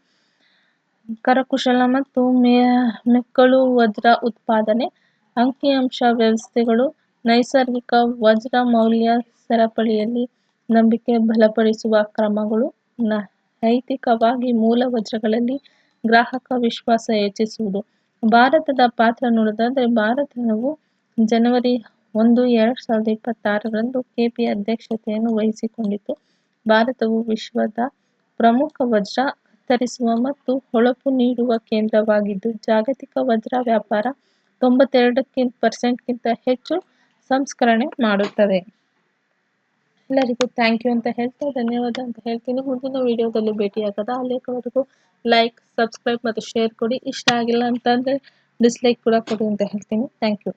ಕರಕುಶಲ ಮತ್ತು ಮೆಕ್ಕಲು ವಜ್ರ ಉತ್ಪಾದನೆ, ಅಂಕಿಅಂಶ ವ್ಯವಸ್ಥೆಗಳು, ನೈಸರ್ಗಿಕ ವಜ್ರ ಮೌಲ್ಯ ಸರಪಳಿಯಲ್ಲಿ ನಂಬಿಕೆ ಬಲಪಡಿಸುವ ಕ್ರಮಗಳು, ನೈತಿಕವಾಗಿ ಮೂಲ ವಜ್ರಗಳಲ್ಲಿ ಗ್ರಾಹಕ ವಿಶ್ವಾಸ ಹೆಚ್ಚಿಸುವುದು. ಭಾರತದ ಪಾತ್ರ ನೋಡೋದಾದ್ರೆ ಭಾರತವು ಜನವರಿ 1, 2026ರಂದು ಕೆಪಿ ಅಧ್ಯಕ್ಷತೆಯನ್ನು ವಹಿಸಿಕೊಂಡಿತು. ಭಾರತವು ವಿಶ್ವದ ಪ್ರಮುಖ ವಜ್ರ ಕತ್ತರಿಸುವ ಮತ್ತು ಹೊಳಪು ನೀಡುವ ಕೇಂದ್ರವಾಗಿದ್ದು ಜಾಗತಿಕ ವಜ್ರ ವ್ಯಾಪಾರ 92% ಹೆಚ್ಚು ಸಂಸ್ಕರಣೆ ಮಾಡುತ್ತದೆ. ಎಲ್ಲರಿಗೂ ಥ್ಯಾಂಕ್ ಯು ಅಂತ ಹೇಳ್ತಾ ಧನ್ಯವಾದ ಅಂತ ಹೇಳ್ತೀನಿ. ಮುಂದಿನ ವಿಡಿಯೋದಲ್ಲಿ ಭೇಟಿಯಾಗದ ಅಲ್ಲಿಯವರೆಗೂ ಲೈಕ್, ಸಬ್ಸ್ಕ್ರೈಬ್ ಮತ್ತು ಶೇರ್ ಕೊಡಿ. ಇಷ್ಟ ಆಗಿಲ್ಲ ಅಂತಂದರೆ ಡಿಸ್ಲೈಕ್ ಕೂಡ ಕೊಡಿ ಅಂತ ಹೇಳ್ತೀನಿ. Thank you.